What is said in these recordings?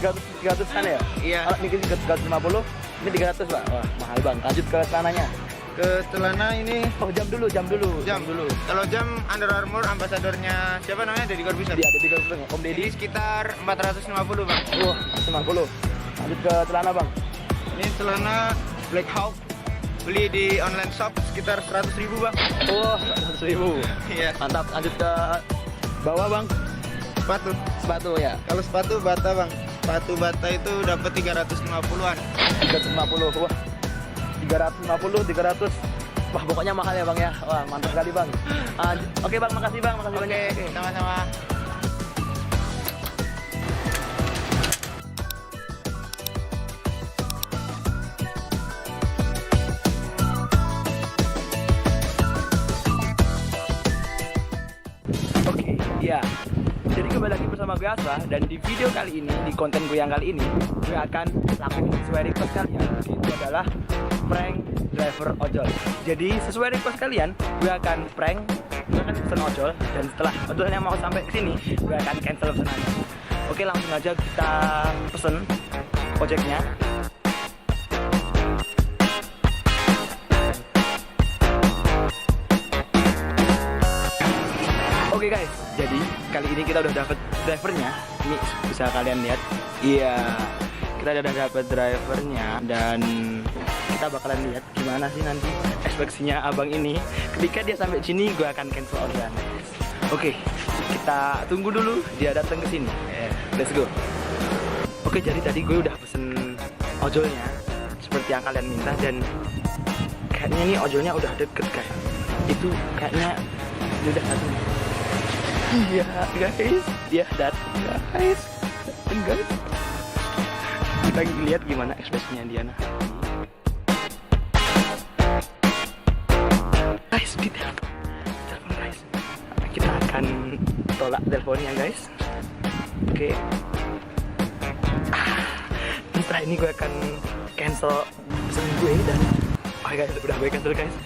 300 kan ya? Iya. Ini 350, ini 300 Pak. Wah, mahal Bang. Lanjut ke celananya. Ke celana ini Oh, jam dulu. jam dulu. Kalau jam Under Armour ambasadornya siapa namanya? Deddy Corbuzier. Iya, ada 300 Om Jadi Deddy. sekitar 450 bang. Wah, 90. Lanjut ke celana Bang. Ini celana Black Hawk. Beli di online shop sekitar 100.000 bang. Wah, 100.000. Iya. Mantap. Lanjut ke bawah Bang. Sepatu. Sepatu ya. Kalau sepatu bata bang. Sepatu bata itu dapat 350-an. 350. Wah. 350, 300. Wah, pokoknya mahal ya Bang ya. Wah, mantap sekali Bang. Oke Bang, makasih Bang, makasih banyak. Oke. Sama-sama. Oke, ya. Jadi kembali lagi bersama gue Asfa, dan di video kali ini, di konten gue yang kali ini, gue akan lakuin sesuai request kalian. Itu adalah prank driver ojol. Jadi sesuai request kalian, gue akan pesen ojol, dan setelah ojolnya mau sampai ke sini, gue akan cancel pesanannya. Oke, langsung aja kita pesen ojeknya. Oke guys, jadi kali ini kita udah dapet drivernya. Ini bisa kalian lihat. Iya, kita udah dapet drivernya, dan kita bakalan lihat gimana sih nanti ekspresinya abang ini ketika dia sampai sini. Gue akan cancel orderan. Oke, kita tunggu dulu dia datang ke sini. Let's go. Oke, jadi tadi gue udah pesen ojolnya seperti yang kalian minta, dan kayaknya nih ojolnya udah deket kayak. Itu kayaknya dia udah datang. Iya guys, dia datang guys. Kita lihat gimana ekspresinya dia nah. Guys, di telepon guys. Kita akan tolak teleponnya guys. Oke. Dan setelah ini gue akan cancel pesan gue, dan guys, udah gue cancel guys.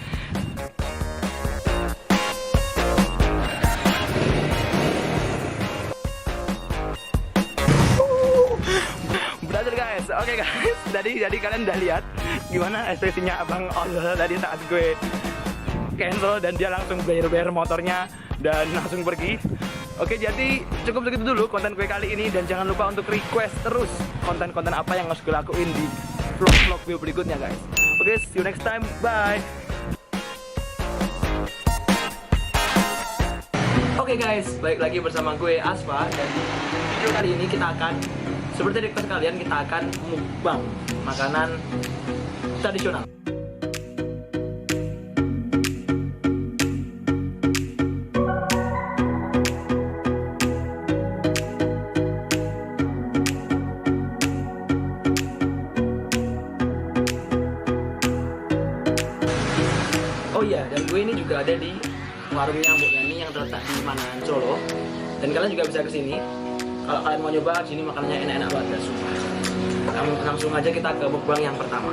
Oke guys, jadi kalian udah lihat gimana ekspresinya abang ojol tadi saat gue cancel, dan dia langsung bayar motornya dan langsung pergi. Oke, jadi cukup segitu dulu konten gue kali ini, dan jangan lupa untuk request terus konten-konten apa yang harus gue lakuin di vlog-vlog gue berikutnya guys. Oke, see you next time, bye. Oke guys, balik lagi bersama gue Asfa, dan di video kali ini kita akan, seperti request kalian, kita akan mukbang makanan tradisional. Oh iya, dan gue ini juga ada di warungnya Mbok Yani yang terletak di Manahan, Solo. Dan kalian juga bisa kesini. Kalau kalian mau nyoba, sini makanannya enak-enak banget, sumpah. Langsung aja kita ke mukbang yang pertama.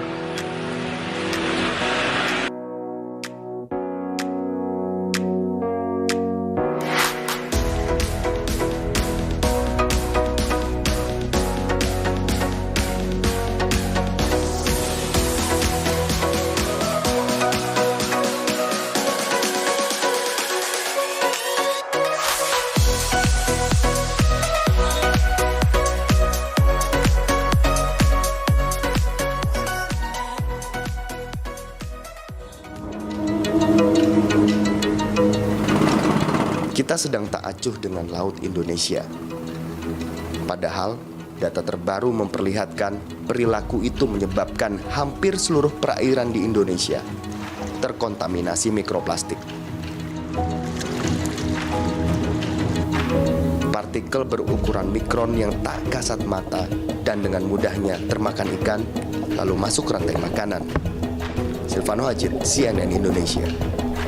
Kita sedang tak acuh dengan laut Indonesia. Padahal data terbaru memperlihatkan perilaku itu menyebabkan hampir seluruh perairan di Indonesia terkontaminasi mikroplastik. Partikel berukuran mikron yang tak kasat mata dan dengan mudahnya termakan ikan lalu masuk rantai makanan. Silvano Hajid, CNN Indonesia.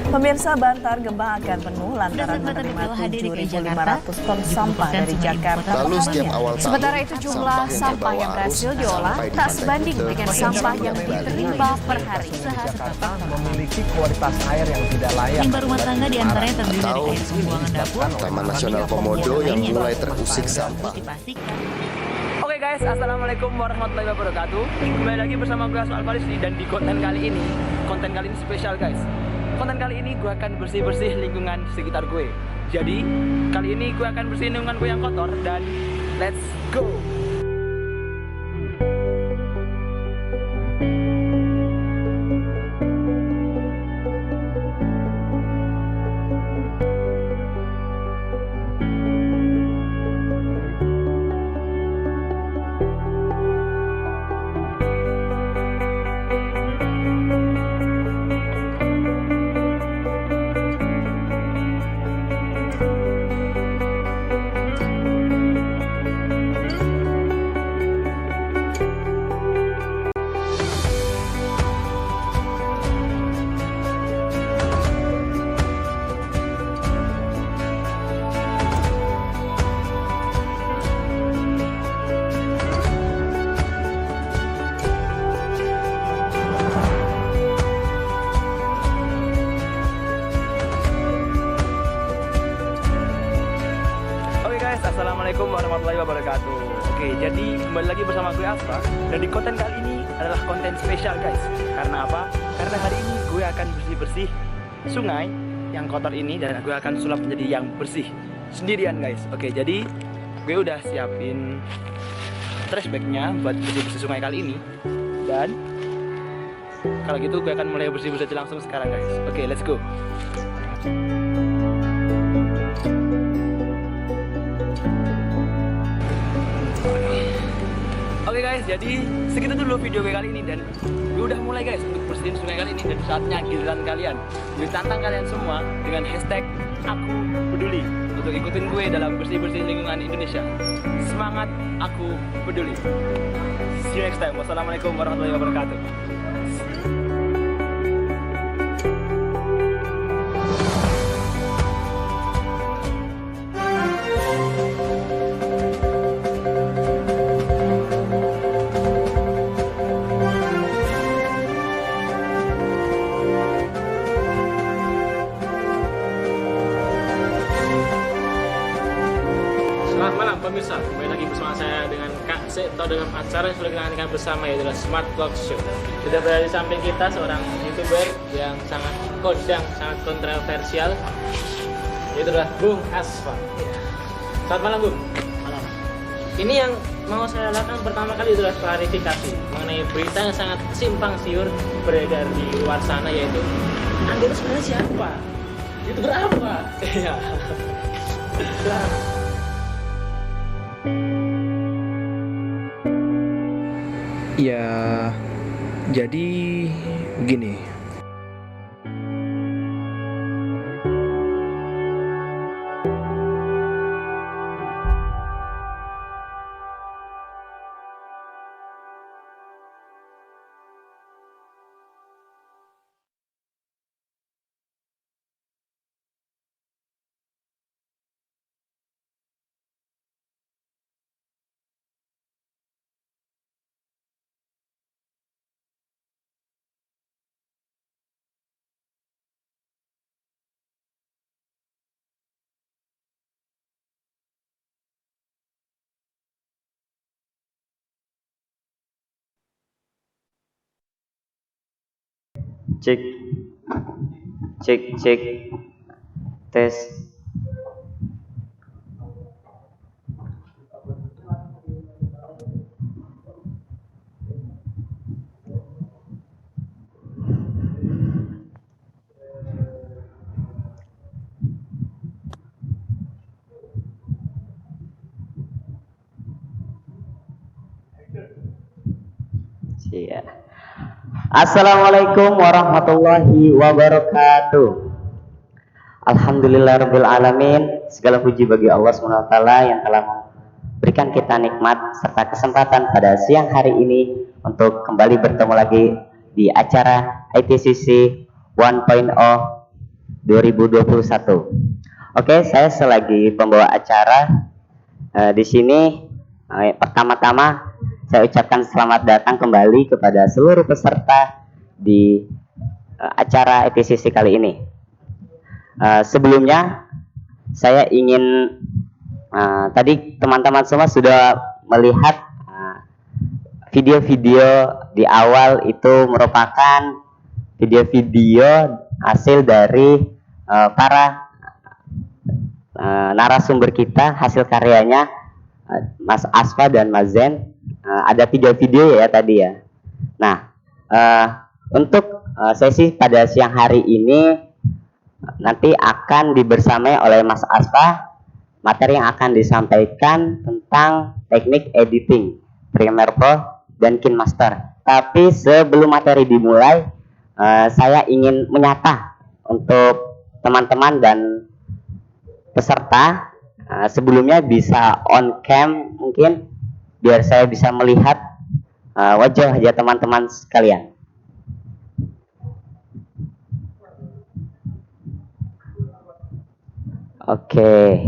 Pemirsa, Bantar Gebang akan penuh lantaran menerima 7.500 ton sampah dari Jakarta. Lalu setiap awal tahun, Sementara itu jumlah sampah yang berhasil diolah tak sebanding dengan sampah yang diterima per hari. Jakarta memiliki kualitas air yang tidak layak. Limbah rumah tangga diantaranya terdiri dari Atau air pembuangan dapur, Taman Nasional Komodo yang mulai terusik sampah. dipastikan. Oke guys, guys, assalamualaikum warahmatullahi wabarakatuh. Kembali lagi bersama gue Asma Alfarisi, dan di konten kali ini spesial guys. Konten kali ini gue akan bersih-bersih lingkungan sekitar gue. Jadi kali ini gue akan bersihin lingkungan gue yang kotor, dan let's go. Assalamualaikum warahmatullahi wabarakatuh. Oke, jadi kembali lagi bersama gue Asfa, dan di konten kali ini adalah konten spesial guys. Karena apa? Karena hari ini gue akan bersih-bersih sungai yang kotor ini, dan gue akan sulap menjadi yang bersih sendirian guys. Oke, jadi gue udah siapin trash bagnya buat bersih-bersih sungai kali ini. Dan kalau gitu gue akan mulai bersih-bersih langsung sekarang guys. Oke, let's go. Oke guys, jadi segitu dulu video gue kali ini, dan gue udah mulai guys untuk bersihin sungai kali ini, dan saatnya giliran kalian. Gue tantang kalian semua dengan hashtag aku peduli untuk ikutin gue dalam bersih-bersih lingkungan Indonesia. Semangat, aku peduli. See you next time. Wassalamualaikum warahmatullahi wabarakatuh. Selamat malam pemirsa, kembali lagi bersama saya dengan Kak Seto dalam acara yang sudah kita nantikan bersama, yaitu Smart Vlog Show. Sudah berada di samping kita seorang YouTuber yang sangat kondang, sangat kontroversial, yaitu adalah Bung Asfa. Selamat malam Bung. Malam. Ini yang mau saya lakukan pertama kali adalah klarifikasi mengenai berita yang sangat simpang siur beredar di luar sana, yaitu Anda itu sebenarnya siapa? YouTuber apa? Iya. Ya, jadi begini. Cek cek cek tes. Siap. Assalamualaikum warahmatullahi wabarakatuh. Alhamdulillahirabbil alamin. Segala puji bagi Allah SWT yang telah memberikan kita nikmat serta kesempatan pada siang hari ini untuk kembali bertemu lagi di acara ITCC 1.0 2021. Oke, saya selagi pembawa acara di sini. Pertama-tama saya ucapkan selamat datang kembali kepada seluruh peserta di acara ITCC kali ini. Sebelumnya saya ingin tadi teman-teman semua sudah melihat video-video di awal itu merupakan video-video hasil dari para narasumber kita, hasil karyanya Mas Asfa dan Mas Zen. Ada 3 video ya tadi ya. Nah, untuk sesi pada siang hari ini nanti akan dibersamai oleh Mas Asfa. Materi yang akan disampaikan tentang teknik editing Premiere Pro dan KineMaster. Tapi sebelum materi dimulai, saya ingin menyapa untuk teman-teman dan peserta. Sebelumnya bisa on cam mungkin, biar saya bisa melihat wajah teman-teman sekalian. Oke.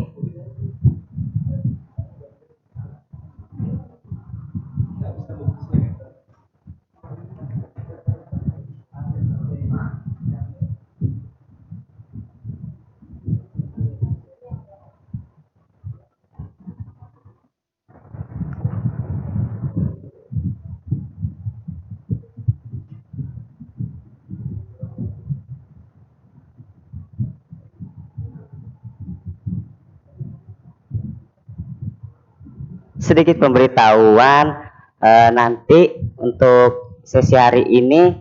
Sedikit pemberitahuan, nanti untuk sesi hari ini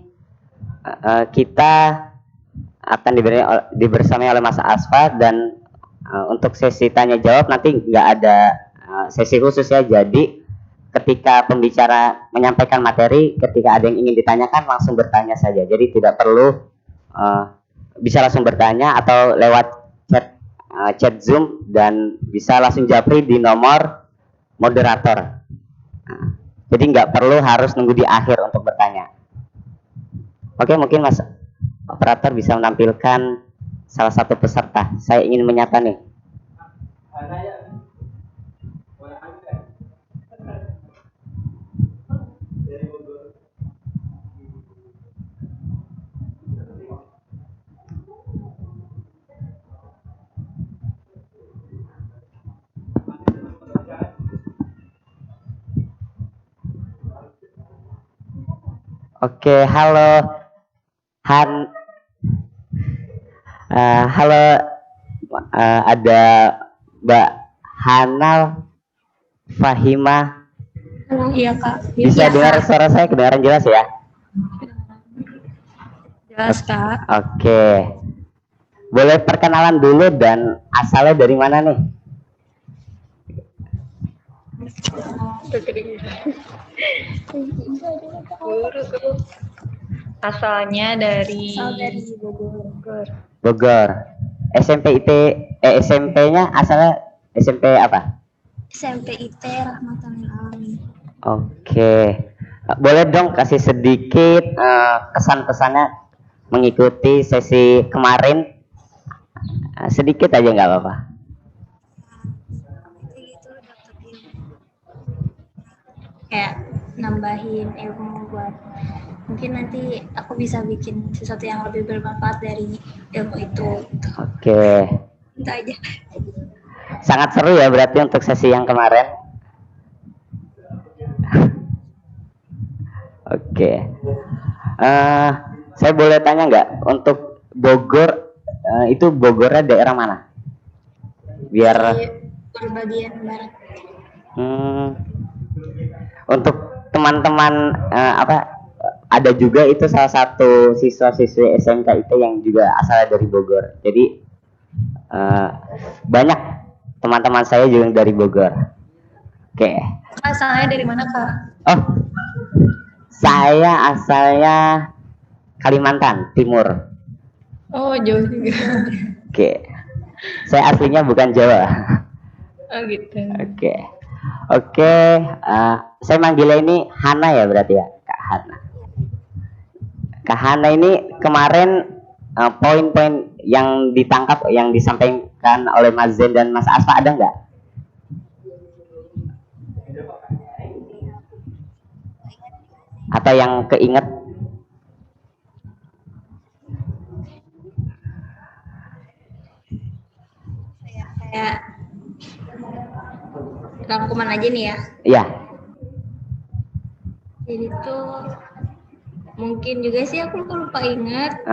kita akan dibersamai oleh Mas Asfa, dan untuk sesi tanya jawab nanti nggak ada sesi khusus ya. Jadi ketika pembicara menyampaikan materi, ketika ada yang ingin ditanyakan langsung bertanya saja. Jadi tidak perlu bisa langsung bertanya atau lewat chat Zoom, dan bisa langsung japri di nomor moderator. Jadi nggak perlu harus nunggu di akhir untuk bertanya. Oke, mungkin Mas operator bisa menampilkan salah satu peserta. Saya ingin menyapa nih. Oke, halo halo, ada Mbak Hanal Fahima. Iya Kak. Bisa dengar suara saya, kedengaran jelas ya? Jelas Kak. Oke, boleh perkenalan dulu dan asalnya dari mana nih? Asalnya dari Bogor. Bogor. SMP-nya asalnya SMP apa? SMP IT Rahmatan Lil Alamin. Oke. Boleh dong kasih sedikit kesan-pesannya mengikuti sesi kemarin? Sedikit aja nggak apa-apa. Itu dapetin kayak nambahin ilmu buat mungkin nanti aku bisa bikin sesuatu yang lebih bermanfaat dari ilmu itu. Oke. Itu aja. Sangat seru ya berarti untuk sesi yang kemarin. Oke. Saya boleh tanya nggak, untuk Bogor itu Bogornya daerah mana? Biar Di bagian barat. Untuk teman-teman ada juga itu salah satu siswa-siswi SMK itu yang juga asalnya dari Bogor. Jadi banyak teman-teman saya juga dari Bogor. Oke. asalnya dari mana Kak? Oh, saya asalnya Kalimantan Timur. Oh jauh juga. Oke. Saya aslinya bukan Jawa. Oh gitu. Oke. Saya manggilnya ini Hana ya berarti ya, Kak Hana. Kak Hana ini kemarin poin-poin yang ditangkap, yang disampaikan oleh Mas Zen dan Mas Asfa ada nggak? Atau yang keinget? Kayak rangkuman aja nih ya. Iya. Jadi tuh mungkin juga sih aku lupa ingat.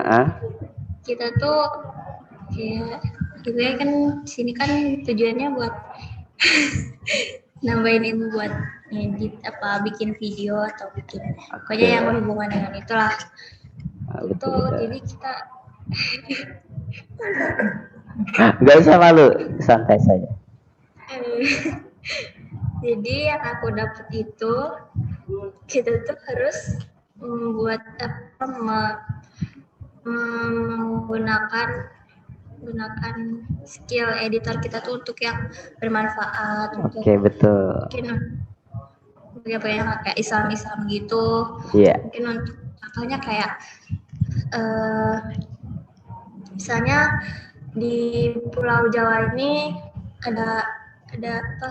Kita tuh kayak gitu ya kan, sini kan tujuannya buat nambahin ilmu buat ngedit apa bikin video atau bikin pokoknya yang berhubungan dengan itulah. Itu jadi kita Gak usah malu, santai saja. jadi yang aku dapat itu kita tuh harus membuat menggunakan skill editor kita tuh untuk yang bermanfaat. Oke, betul. Mungkin yang kayak Islam gitu. Iya. Mungkin untuk contohnya kayak misalnya di Pulau Jawa ini ada apa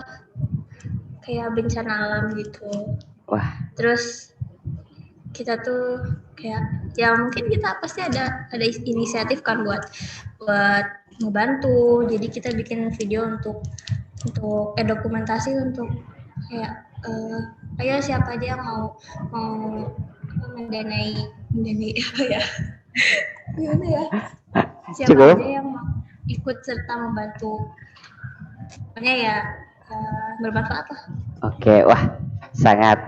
kayak bencana alam gitu. Wah. Terus kita tuh kayak ya mungkin kita pasti ada inisiatif kan buat ngebantu. Jadi kita bikin video untuk dokumentasi untuk kayak ayo siapa aja yang mau mendanai apa ya? Gimana ya? Siapa Cukup. aja yang mau ikut serta membantu. Pokoknya ya bermanfaat lah. Oke, wah sangat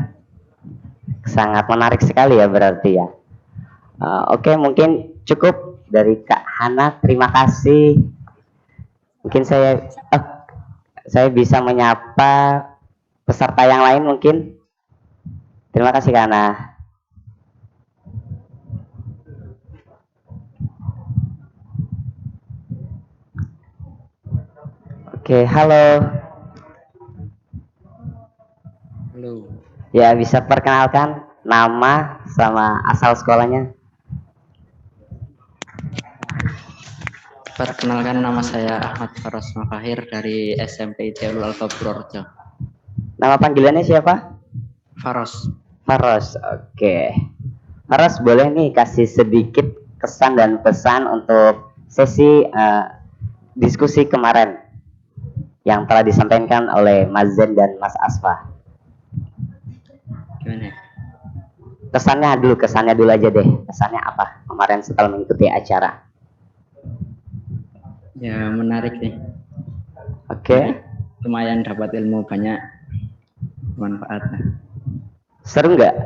menarik sekali ya berarti ya. Oke, mungkin cukup dari Kak Hana. Terima kasih. Mungkin saya bisa menyapa peserta yang lain mungkin. Terima kasih Kak Hana. Oke, halo. Halo. Ya, bisa perkenalkan nama sama asal sekolahnya? Perkenalkan, nama saya Ahmad Faros Mafahir dari SMP Ulul Albab Purworejo. Nama panggilannya siapa? Faros. Faros, oke. Faros, boleh nih kasih sedikit kesan dan pesan untuk sesi diskusi kemarin yang telah disampaikan oleh Mas Zen dan Mas Asfa. Gimana? Kesannya dulu aja deh. Kesannya apa kemarin setelah mengikuti acara? Ya, menarik nih. Oke. Lumayan dapat ilmu banyak manfaat. Seru nggak?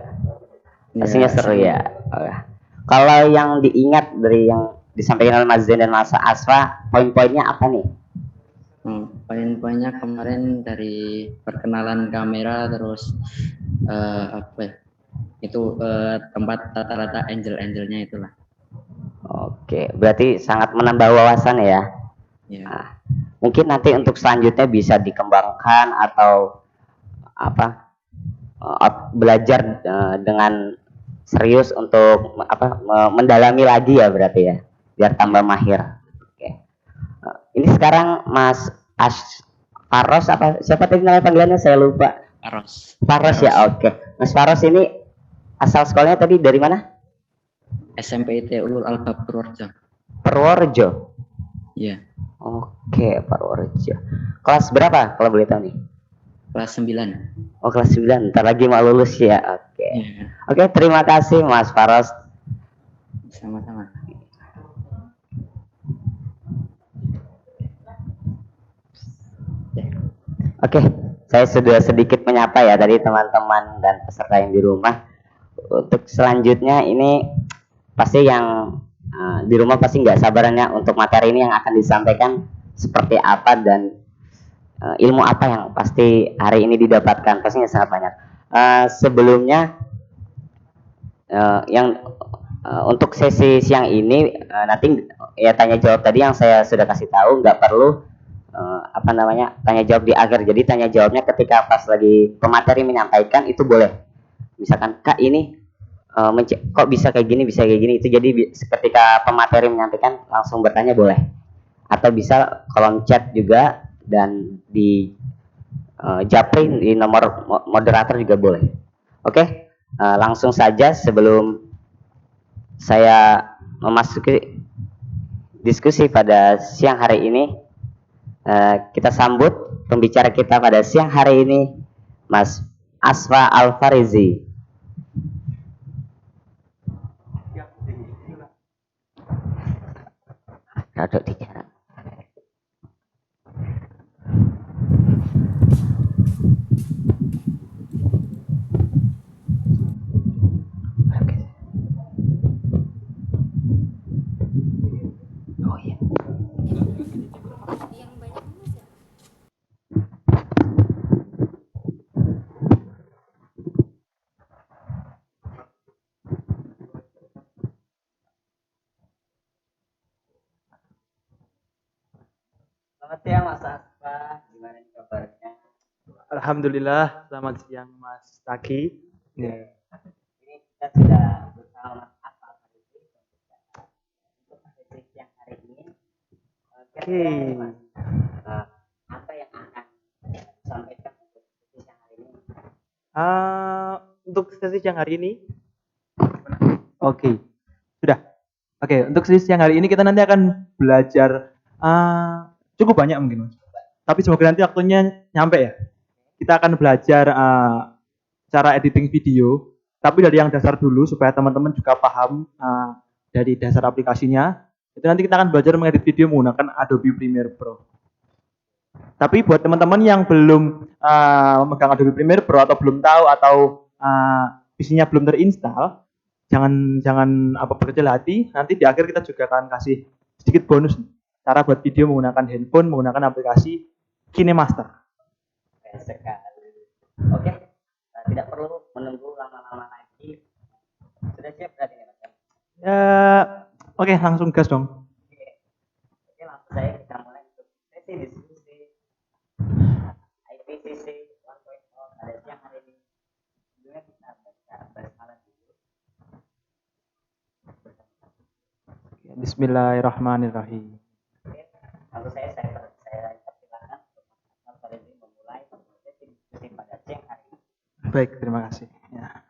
Pastinya seru ya. Kalau yang diingat dari yang disampaikan oleh Mas Zen dan Mas Asfa, poin-poinnya apa nih? Poin-poinnya kemarin dari perkenalan kamera, terus apa ya? Itu tempat rata-rata angel-angelnya itulah. Oke, berarti sangat menambah wawasan ya. Ya. Nah, mungkin nanti untuk selanjutnya bisa dikembangkan atau apa belajar dengan serius untuk mendalami lagi ya berarti ya, biar tambah mahir. Oke. Ini sekarang Mas Faros apa siapa tadi nama panggilannya saya lupa. Faros ya, oke. Mas Faros ini asal sekolahnya tadi dari mana? SMP Ulul Albab Purworejo. Purworejo. Iya. Oke, Purworejo. Kelas berapa kalau boleh tahu nih? Kelas 9. Oh, kelas 9. Ntar lagi mau lulus ya. Oke. Iya. Oke, terima kasih Mas Faros. Sama-sama. Oke, saya sudah sedikit menyapa ya tadi teman-teman dan peserta yang di rumah. Untuk selanjutnya ini pasti yang di rumah pasti nggak sabaran ya untuk materi ini yang akan disampaikan seperti apa dan ilmu apa yang pasti hari ini didapatkan, pastinya sangat banyak. Sebelumnya untuk sesi siang ini nanti ya tanya jawab tadi yang saya sudah kasih tahu, nggak perlu tanya jawab di akhir. Jadi tanya jawabnya ketika pas lagi pemateri menyampaikan itu boleh. Misalkan Kak ini kok bisa kayak gini, itu jadi ketika pemateri menyampaikan langsung bertanya boleh, atau bisa kolom chat juga dan di japri di nomor moderator juga boleh. Oke, langsung saja sebelum saya memasuki diskusi pada siang hari ini, kita sambut pembicara kita pada siang hari ini, Mas Asfa Al-Farizi. Duduk di jarak. Oh iya. Selamat siang Mas Asfa, gimana nih kabarnya? Alhamdulillah, selamat siang Mas Taki. Ya. Ini kita sudah bersama Mas Asfa untuk sesi siang hari ini. Kira-kira nih, Mas, apa yang akan disampaikan untuk sesi siang hari ini? Untuk sesi siang hari ini, oke, sudah. Oke, untuk sesi siang hari ini kita nanti akan belajar cukup banyak mungkin, Mas. Tapi semoga nanti waktunya nyampe ya. Kita akan belajar cara editing video, tapi dari yang dasar dulu supaya teman-teman juga paham dari dasar aplikasinya. Itu nanti kita akan belajar mengedit video menggunakan Adobe Premiere Pro. Tapi buat teman-teman yang belum memegang Adobe Premiere Pro atau belum tahu atau PC-nya belum terinstall, jangan berkecil hati. Nanti di akhir kita juga akan kasih sedikit bonus nih, cara buat video menggunakan handphone, menggunakan aplikasi KineMaster. Keren sekali. Oke, tidak perlu menunggu lama-lama lagi. Sudah siap berarti ya, Mas? Oke, langsung gas dong. Oke, langsung saja kita mulai untuk sesi diskusi IPCC 1.0 pada siang hari ini. Sebelumnya kita baca basmalah dulu. Bismillahirrahmanirrahim. Oke, langsung saya persilakan untuk Mas ini memulai sesi diskusi pada siang hari ini. Baik, terima kasih. Ya.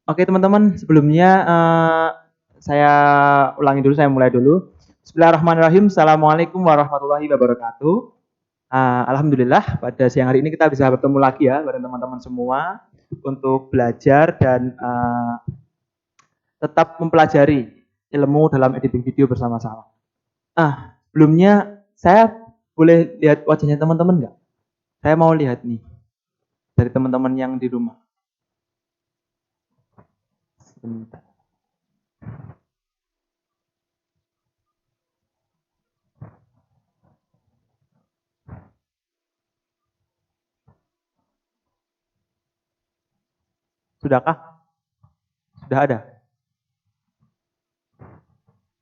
Oke teman-teman, sebelumnya saya ulangi dulu, saya mulai dulu. Bismillahirrahmanirrahim. Assalamualaikum warahmatullahi wabarakatuh. Alhamdulillah pada siang hari ini kita bisa bertemu lagi ya bareng teman-teman semua untuk belajar dan tetap mempelajari ilmu dalam editing video bersama-sama. Sebelumnya saya boleh lihat wajahnya teman-teman nggak? Saya mau lihat nih dari teman-teman yang di rumah. Sebentar. Sudahkah? Sudah ada?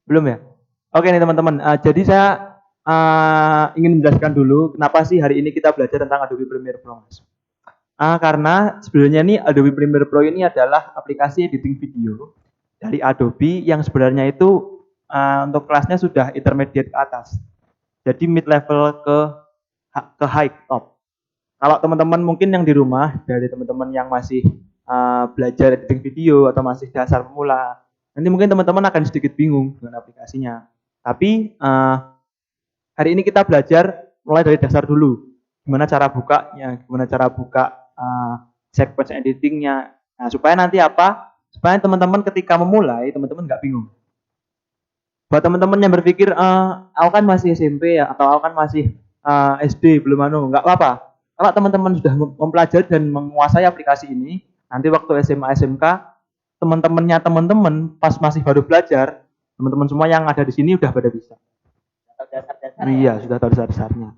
Belum ya? Oke nih teman-teman, jadi saya ingin menjelaskan dulu kenapa sih hari ini kita belajar tentang Adobe Premiere Pro, Mas. Karena sebenarnya nih Adobe Premiere Pro ini adalah aplikasi editing video dari Adobe yang sebenarnya itu untuk kelasnya sudah intermediate ke atas. Jadi mid level ke high top. Kalau teman-teman mungkin yang di rumah, dari teman-teman yang masih belajar editing video atau masih dasar pemula, nanti mungkin teman-teman akan sedikit bingung dengan aplikasinya. Tapi hari ini kita belajar mulai dari dasar dulu. Gimana cara bukanya, gimana cara buka sequence editingnya. Nah, supaya nanti apa? Supaya teman-teman ketika memulai, teman-teman nggak bingung. Buat teman-teman yang berpikir, aku kan masih SMP ya, atau aku kan masih SD, belum nggak apa-apa. Kalau teman-teman sudah mempelajari dan menguasai aplikasi ini, nanti waktu SMA, SMK, teman-temannya teman-teman pas masih baru belajar, teman-teman semua yang ada di sini udah pada bisa. Iya, sudah tahu dasar-dasarnya.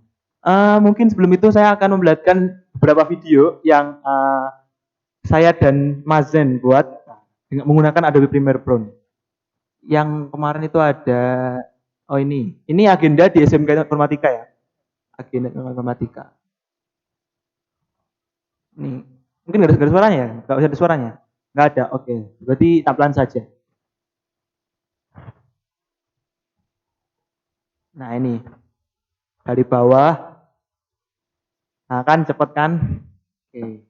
Mungkin sebelum itu saya akan memperlihatkan beberapa video yang saya dan Mas Zen buat menggunakan Adobe Premiere Pro. Yang kemarin itu ada, ini agenda di SMK Informatika ya, agenda Informatika. Nih, mungkin nggak ada suaranya ya? Nggak usah ada suaranya? Nggak ada, oke. Berarti tampilan saja. Nah ini, dari bawah. Nah kan cepet kan? Oke.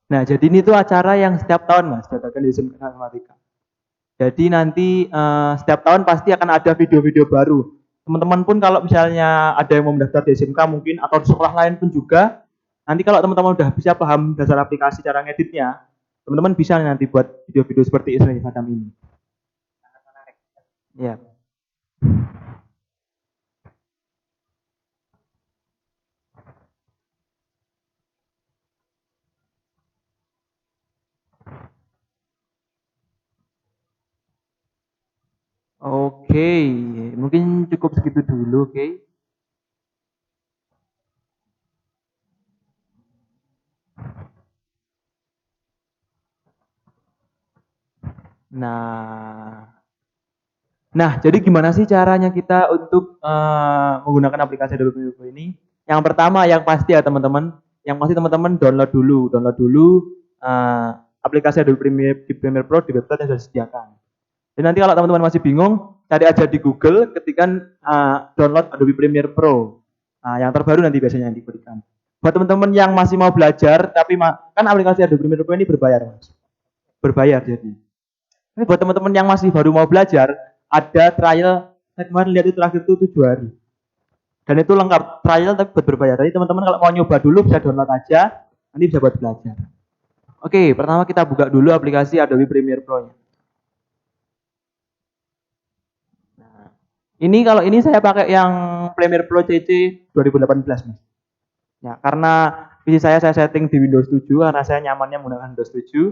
Nah, jadi ini tuh acara yang setiap tahun Mas, diadakan di SMK Informatika. Jadi nanti setiap tahun pasti akan ada video-video baru. Teman-teman pun kalau misalnya ada yang mau mendaftar di SMK mungkin atau di sekolah lain pun juga, nanti kalau teman-teman udah bisa paham dasar aplikasi cara ngeditnya, teman-teman bisa nanti buat video-video seperti ini macam ini. Ya. Oke, mungkin cukup segitu dulu, oke. Nah, jadi gimana sih caranya kita untuk menggunakan aplikasi Adobe Premiere Pro ini? Yang pertama, yang pasti ya teman-teman, yang pasti teman-teman download dulu aplikasi Adobe Premiere Pro di website yang sudah disediakan. Dan nanti kalau teman-teman masih bingung, cari aja di Google, ketikan download Adobe Premiere Pro. Nah, yang terbaru nanti biasanya yang diberikan. Buat teman-teman yang masih mau belajar, tapi kan aplikasi Adobe Premiere Pro ini berbayar, Mas. Berbayar jadi. Ini buat teman-teman yang masih baru mau belajar, ada trial, saya kemarin lihat itu terakhir itu 7 hari. Dan itu lengkap trial tapi buat berbayar. Jadi teman-teman kalau mau nyoba dulu bisa download aja, nanti bisa buat belajar. Oke, pertama kita buka dulu aplikasi Adobe Premiere Pro-nya. Ini kalau ini saya pakai yang Premiere Pro CC 2018, Mas. Ya, karena PC saya setting di Windows 7 karena saya nyamannya menggunakan Windows 7.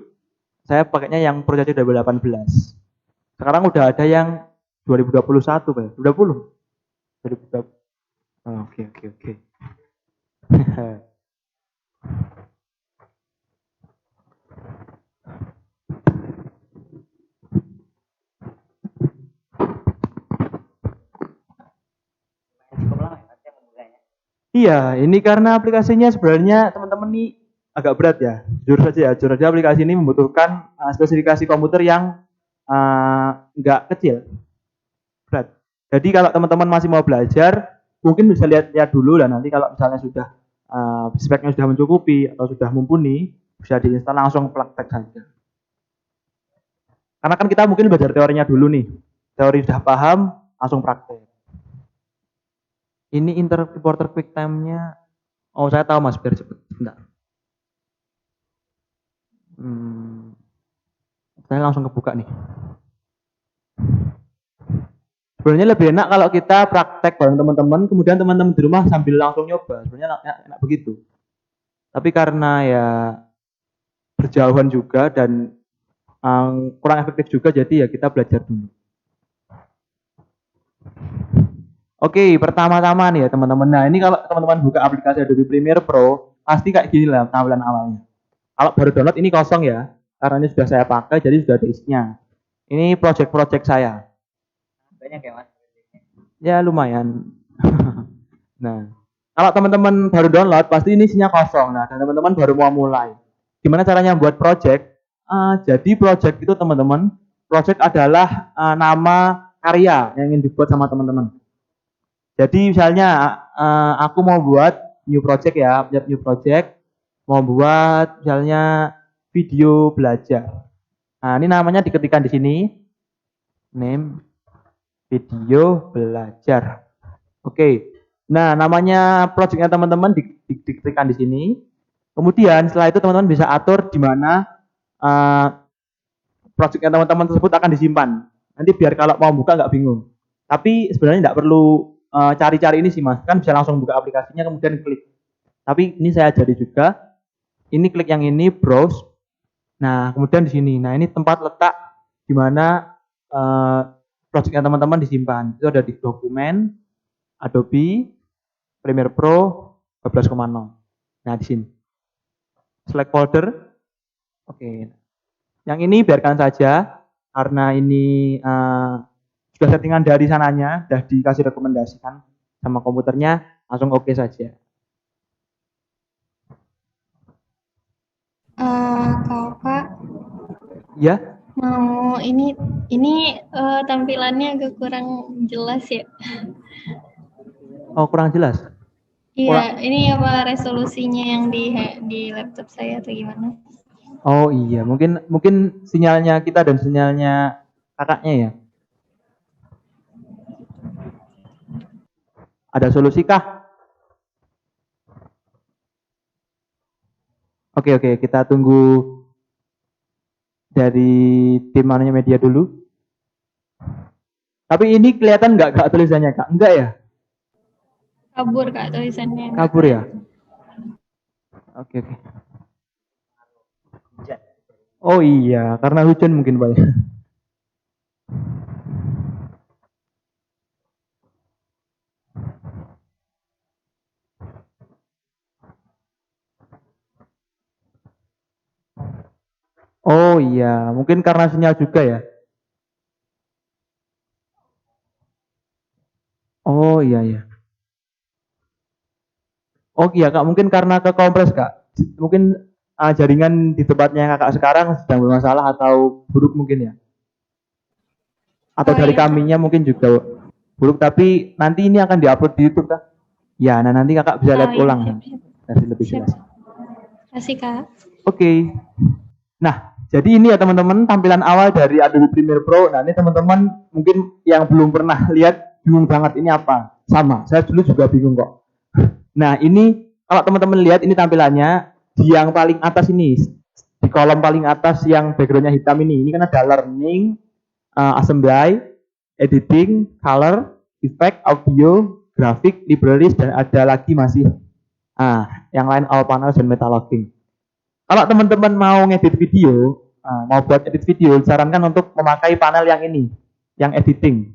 Saya pakainya yang Pro CC 2018. Sekarang udah ada yang 2021, Pak. 2020. 2020. Oh, oke. Iya, ini karena aplikasinya sebenarnya teman-teman nih agak berat ya. Jujur saja aplikasi ini membutuhkan spesifikasi komputer yang nggak kecil, berat. Jadi kalau teman-teman masih mau belajar, mungkin bisa lihat dulu lah. Nanti kalau misalnya sudah speknya sudah mencukupi atau sudah mumpuni, bisa diinstal langsung praktek saja. Karena kan kita mungkin belajar teorinya dulu nih, teori sudah paham, langsung praktek. Ini Interrupt Reporter QuickTime-nya, oh saya tahu Mas, biar cepet, bentar. Saya langsung kebuka nih. Sebenarnya lebih enak kalau kita praktek bareng teman-teman, kemudian teman-teman di rumah sambil langsung nyoba. Sebenarnya enak begitu. Tapi karena ya berjauhan juga dan kurang efektif juga, jadi ya kita belajar dulu. Oke, pertama-tama nih ya teman-teman. Nah ini kalau teman-teman buka aplikasi Adobe Premiere Pro, pasti kayak gini lah tampilan awalnya. Kalau baru download ini kosong ya, karena ini sudah saya pakai, jadi sudah ada isinya. Ini project saya. Banyak ya Mas? Ya lumayan. Nah, kalau teman-teman baru download, pasti ini isinya kosong. Nah, dan teman-teman baru mau mulai. Gimana caranya buat project? Jadi project itu teman-teman, project adalah nama karya yang ingin dibuat sama teman-teman. Jadi misalnya aku mau buat new project ya, new project, mau buat misalnya video belajar. Nah, ini namanya diketikkan di sini, name video belajar. Oke. Nah, namanya projectnya teman-teman diketikkan di sini. Kemudian setelah itu teman-teman bisa atur di mana projectnya teman-teman tersebut akan disimpan. Nanti biar kalau mau buka nggak bingung. Tapi sebenarnya nggak perlu cari-cari ini sih Mas, kan bisa langsung buka aplikasinya kemudian klik. Tapi ini saya ajari juga. Ini klik yang ini browse. Nah kemudian di sini, nah ini tempat letak di mana projectnya teman-teman disimpan. Itu ada di dokumen Adobe Premiere Pro 12.0. Nah di sini select folder. Oke. Yang ini biarkan saja karena ini sudah settingan dari sananya, sudah dikasih rekomendasikan sama komputernya, langsung oke saja. Kakak. Ya. Mau ini tampilannya agak kurang jelas ya. Oh kurang jelas. Iya, ini apa resolusinya yang di laptop saya atau gimana? Oh iya, mungkin sinyalnya kita dan sinyalnya kakaknya ya. Ada solusi kah? Oke, kita tunggu dari tim mananya media dulu. Tapi ini kelihatan nggak kak tulisannya kak? Enggak ya? Kabur Kak tulisannya. Kabur ya? Oke. Oh iya, karena hujan mungkin Pak ya. Oh iya, mungkin karena sinyal juga ya. Oh iya. Oh iya kak, mungkin karena kekompres kak. Mungkin jaringan di tempatnya kakak sekarang sedang bermasalah atau buruk mungkin ya. Atau dari kaminya mungkin juga buruk, tapi nanti ini akan diupload di YouTube kak. Ya, nah nanti kakak bisa lihat ulang nanti lebih jelas. Kasih Kak. Oke. Nah, jadi ini ya teman-teman tampilan awal dari Adobe Premiere Pro. Nah, ini teman-teman mungkin yang belum pernah lihat bingung banget ini apa. Sama, saya dulu juga bingung kok. Nah, ini kalau teman-teman lihat ini tampilannya di yang paling atas ini. Di kolom paling atas yang backgroundnya hitam ini kan ada learning, assembly, editing, color, effect, audio, grafik, libraries, dan ada lagi masih yang lain all panels dan meta logging. Kalau teman-teman mau ngedit video, mau buat edit video, disarankan untuk memakai panel yang ini, yang editing.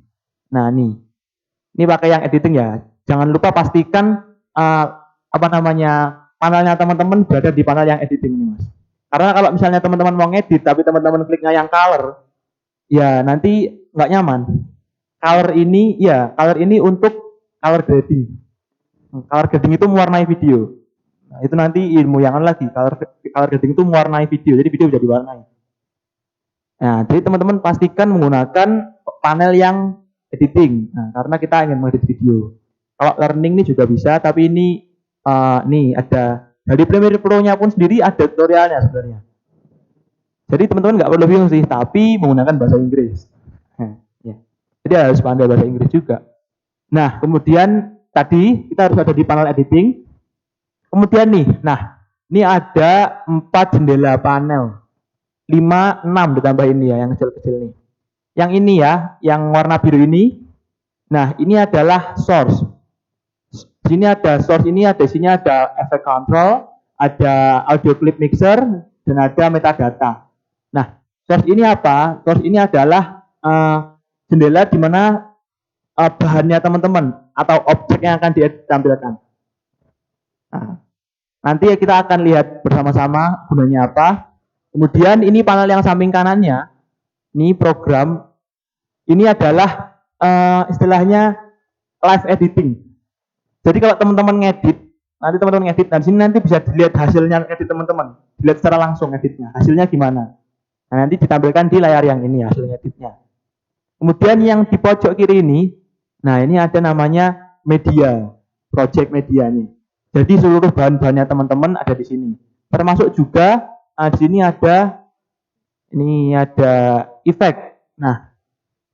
Nah, ini pakai yang editing ya. Jangan lupa pastikan panelnya teman-teman berada di panel yang editing ini, Mas. Karena kalau misalnya teman-teman mau ngedit tapi teman-teman kliknya yang color, ya nanti nggak nyaman. Color ini untuk color grading. Color grading itu mewarnai video. Nah, itu nanti ilmu yang lagi. Color grading itu mewarnai video, jadi video bisa diwarnai. Nah, jadi teman-teman pastikan menggunakan panel yang editing. Nah, karena kita ingin mengedit video. Kalau learning ini juga bisa, tapi ini ada dari Premiere Pro-nya pun sendiri ada tutorialnya sebenarnya. Jadi teman-teman nggak perlu bingung sih, tapi menggunakan bahasa Inggris. Jadi harus pandai bahasa Inggris juga. Nah, kemudian tadi kita harus ada di panel editing. Kemudian ini ada 4 jendela panel. 5, 6 ditambah ini ya, yang kecil-kecil nih. Yang ini ya, yang warna biru ini. Nah, ini adalah source. Di sini ada source ini, di sini ada effect control, ada audio clip mixer, dan ada metadata. Nah, source ini apa? Source ini adalah jendela di mana bahannya teman-teman atau objek yang akan ditampilkan. Nah, nanti kita akan lihat bersama-sama gunanya apa. Kemudian ini panel yang samping kanannya, ini program, ini adalah istilahnya live editing. Jadi kalau teman-teman ngedit, dan sini nanti bisa dilihat hasilnya edit teman-teman, dilihat secara langsung editnya, hasilnya gimana. Nah, nanti ditampilkan di layar yang ini hasil editnya. Kemudian yang di pojok kiri ini, nah ini ada namanya media, project media nih. Jadi seluruh bahan-bahannya teman-teman ada di sini. Termasuk juga di sini ada efek. Nah,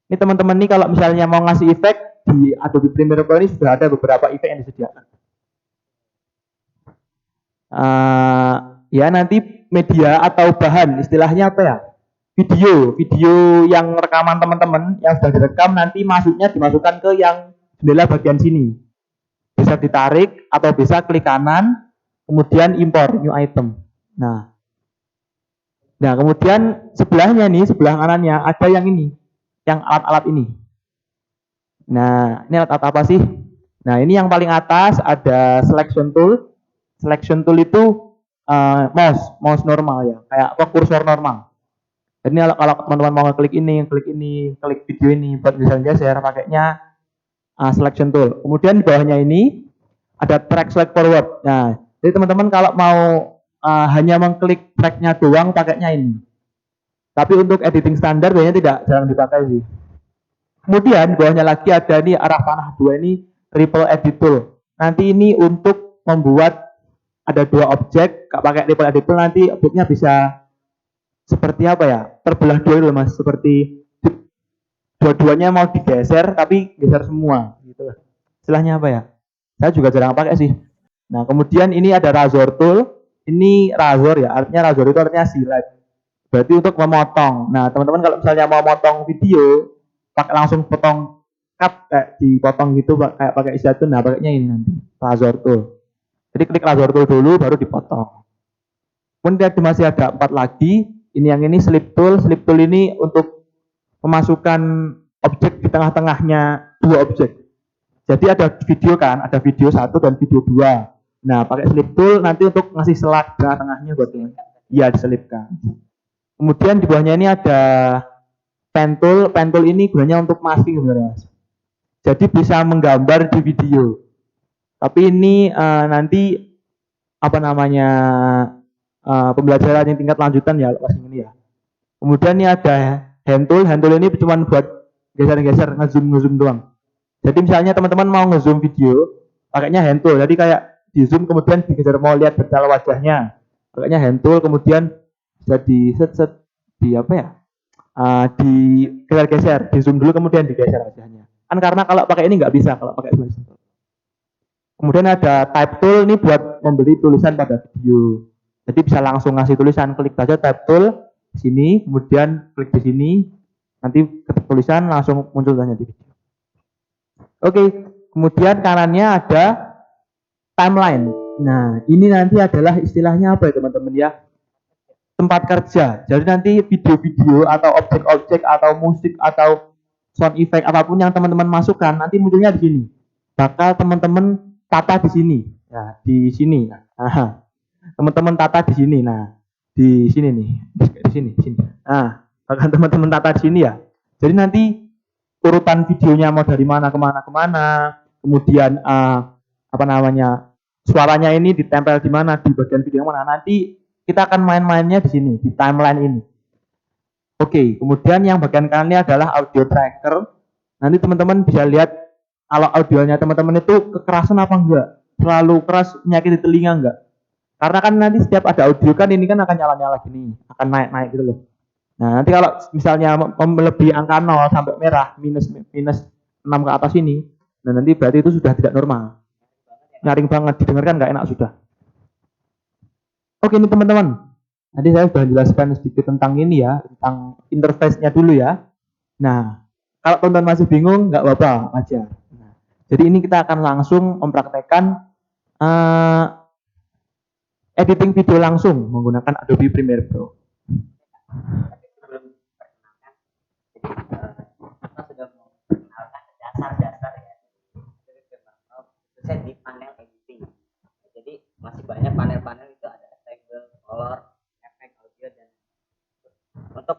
ini teman-teman nih kalau misalnya mau ngasih efek di Adobe Premiere Pro ini sudah ada beberapa efek yang disediakan. Ya nanti media atau bahan istilahnya apa ya? Video yang rekaman teman-teman yang sudah direkam nanti dimasukkan ke yang jendela bagian sini. Bisa ditarik atau bisa klik kanan, kemudian import new item. Nah kemudian sebelahnya nih, sebelah kanannya ada yang ini, yang alat-alat ini. Nah, ini alat apa sih? Nah, ini yang paling atas ada selection tool. Selection tool itu mouse normal ya, kayak kursor normal. Jadi kalau teman-teman mau klik ini, klik video ini buat bisa geser, pakainya selection tool. Kemudian di bawahnya ini ada track select forward. Nah, jadi teman-teman kalau mau hanya mengklik tracknya doang, pakainya ini. Tapi untuk editing standar biasanya jarang dipakai sih. Kemudian di bawahnya lagi ada nih arah panah 2 ini ripple edit tool. Nanti ini untuk membuat ada 2 objek, pakai ripple edit tool nanti objeknya bisa seperti apa ya? Terbelah 2 loh Mas, seperti dua-duanya mau digeser tapi geser semua gitu. Istilahnya apa ya? Saya juga jarang pakai sih. Nah, kemudian ini ada razor tool. Ini razor ya, artinya razor itu artinya silet. Berarti untuk memotong. Nah, teman-teman kalau misalnya mau motong video, pakai langsung potong cut kayak dipotong gitu kayak pakai istilah, nah pakainya ini nanti razor tool. Jadi klik razor tool dulu baru dipotong. Kemudian masih ada 4 lagi. Ini yang ini slip tool. Slip tool ini untuk memasukkan objek di tengah-tengahnya 2 objek. Jadi ada video kan, ada video 1 dan video 2. Nah, pakai slip tool nanti untuk ngasih selak di tengah-tengahnya buat ini. Iya, diselipkan. Kemudian di bawahnya ini ada pen tool. Pen tool ini gunanya untuk masking sebenarnya, Mas. Jadi bisa menggambar di video. Tapi ini nanti apa namanya pembelajaran yang tingkat lanjutan ya pas ini ya. Kemudian ini ada hand tool. Hand tool ini cuma buat geser-geser, ngezoom doang. Jadi misalnya teman-teman mau ngezoom video, pakainya hand tool. Jadi kayak di zoom kemudian digeser mau lihat detail wajahnya, pakainya hand tool, kemudian bisa di set di apa ya, di geser-geser, di zoom dulu kemudian digeser wajahnya. Kan karena kalau pakai ini nggak bisa kalau pakai flash. Kemudian ada type tool, ini buat membeli tulisan pada video. Jadi bisa langsung ngasih tulisan, klik saja type tool di sini, kemudian klik di sini, nanti ketik tulisan langsung muncul tulisannya di video. Oke, kemudian kanannya ada timeline. Nah, ini nanti adalah istilahnya apa ya teman-teman ya? Tempat kerja. Jadi nanti video-video atau objek-objek atau musik atau sound effect apapun yang teman-teman masukkan nanti munculnya di sini. Bakal teman-teman tata di sini. Ya, di sini. Nah, teman-teman tata di sini. Nah, di sini nih. Di sini. Nah, bakal teman-teman tata di sini ya. Jadi nanti urutan videonya mau dari mana kemana, kemudian apa namanya, suaranya ini ditempel di mana, di bagian video yang mana. Nanti kita akan main-mainnya di sini, di timeline ini. Oke, kemudian yang bagian kanan ini adalah audio tracker. Nanti teman-teman bisa lihat kalau audionya teman-teman itu kekerasan apa enggak, terlalu keras menyakiti telinga enggak. Karena kan nanti setiap ada audio kan ini kan akan nyala-nyala gini, akan naik-naik gitu loh. Nah, nanti kalau misalnya melebihi angka 0 sampai merah, minus 6 ke atas ini, nah nanti berarti itu sudah tidak normal. Nyaring banget, didengarkan nggak enak sudah. Oke ini teman-teman, tadi saya sudah jelaskan sedikit tentang ini ya, tentang interface-nya dulu ya. Nah, kalau teman-teman masih bingung, nggak apa-apa aja. Nah, jadi ini kita akan langsung mempraktekkan editing video langsung menggunakan Adobe Premiere Pro. Kita sudah mengenalkan dasar-dasar ya, khususnya di panel editing. Jadi masih banyak panel-panel itu ada angle, color, efek, audio, dan untuk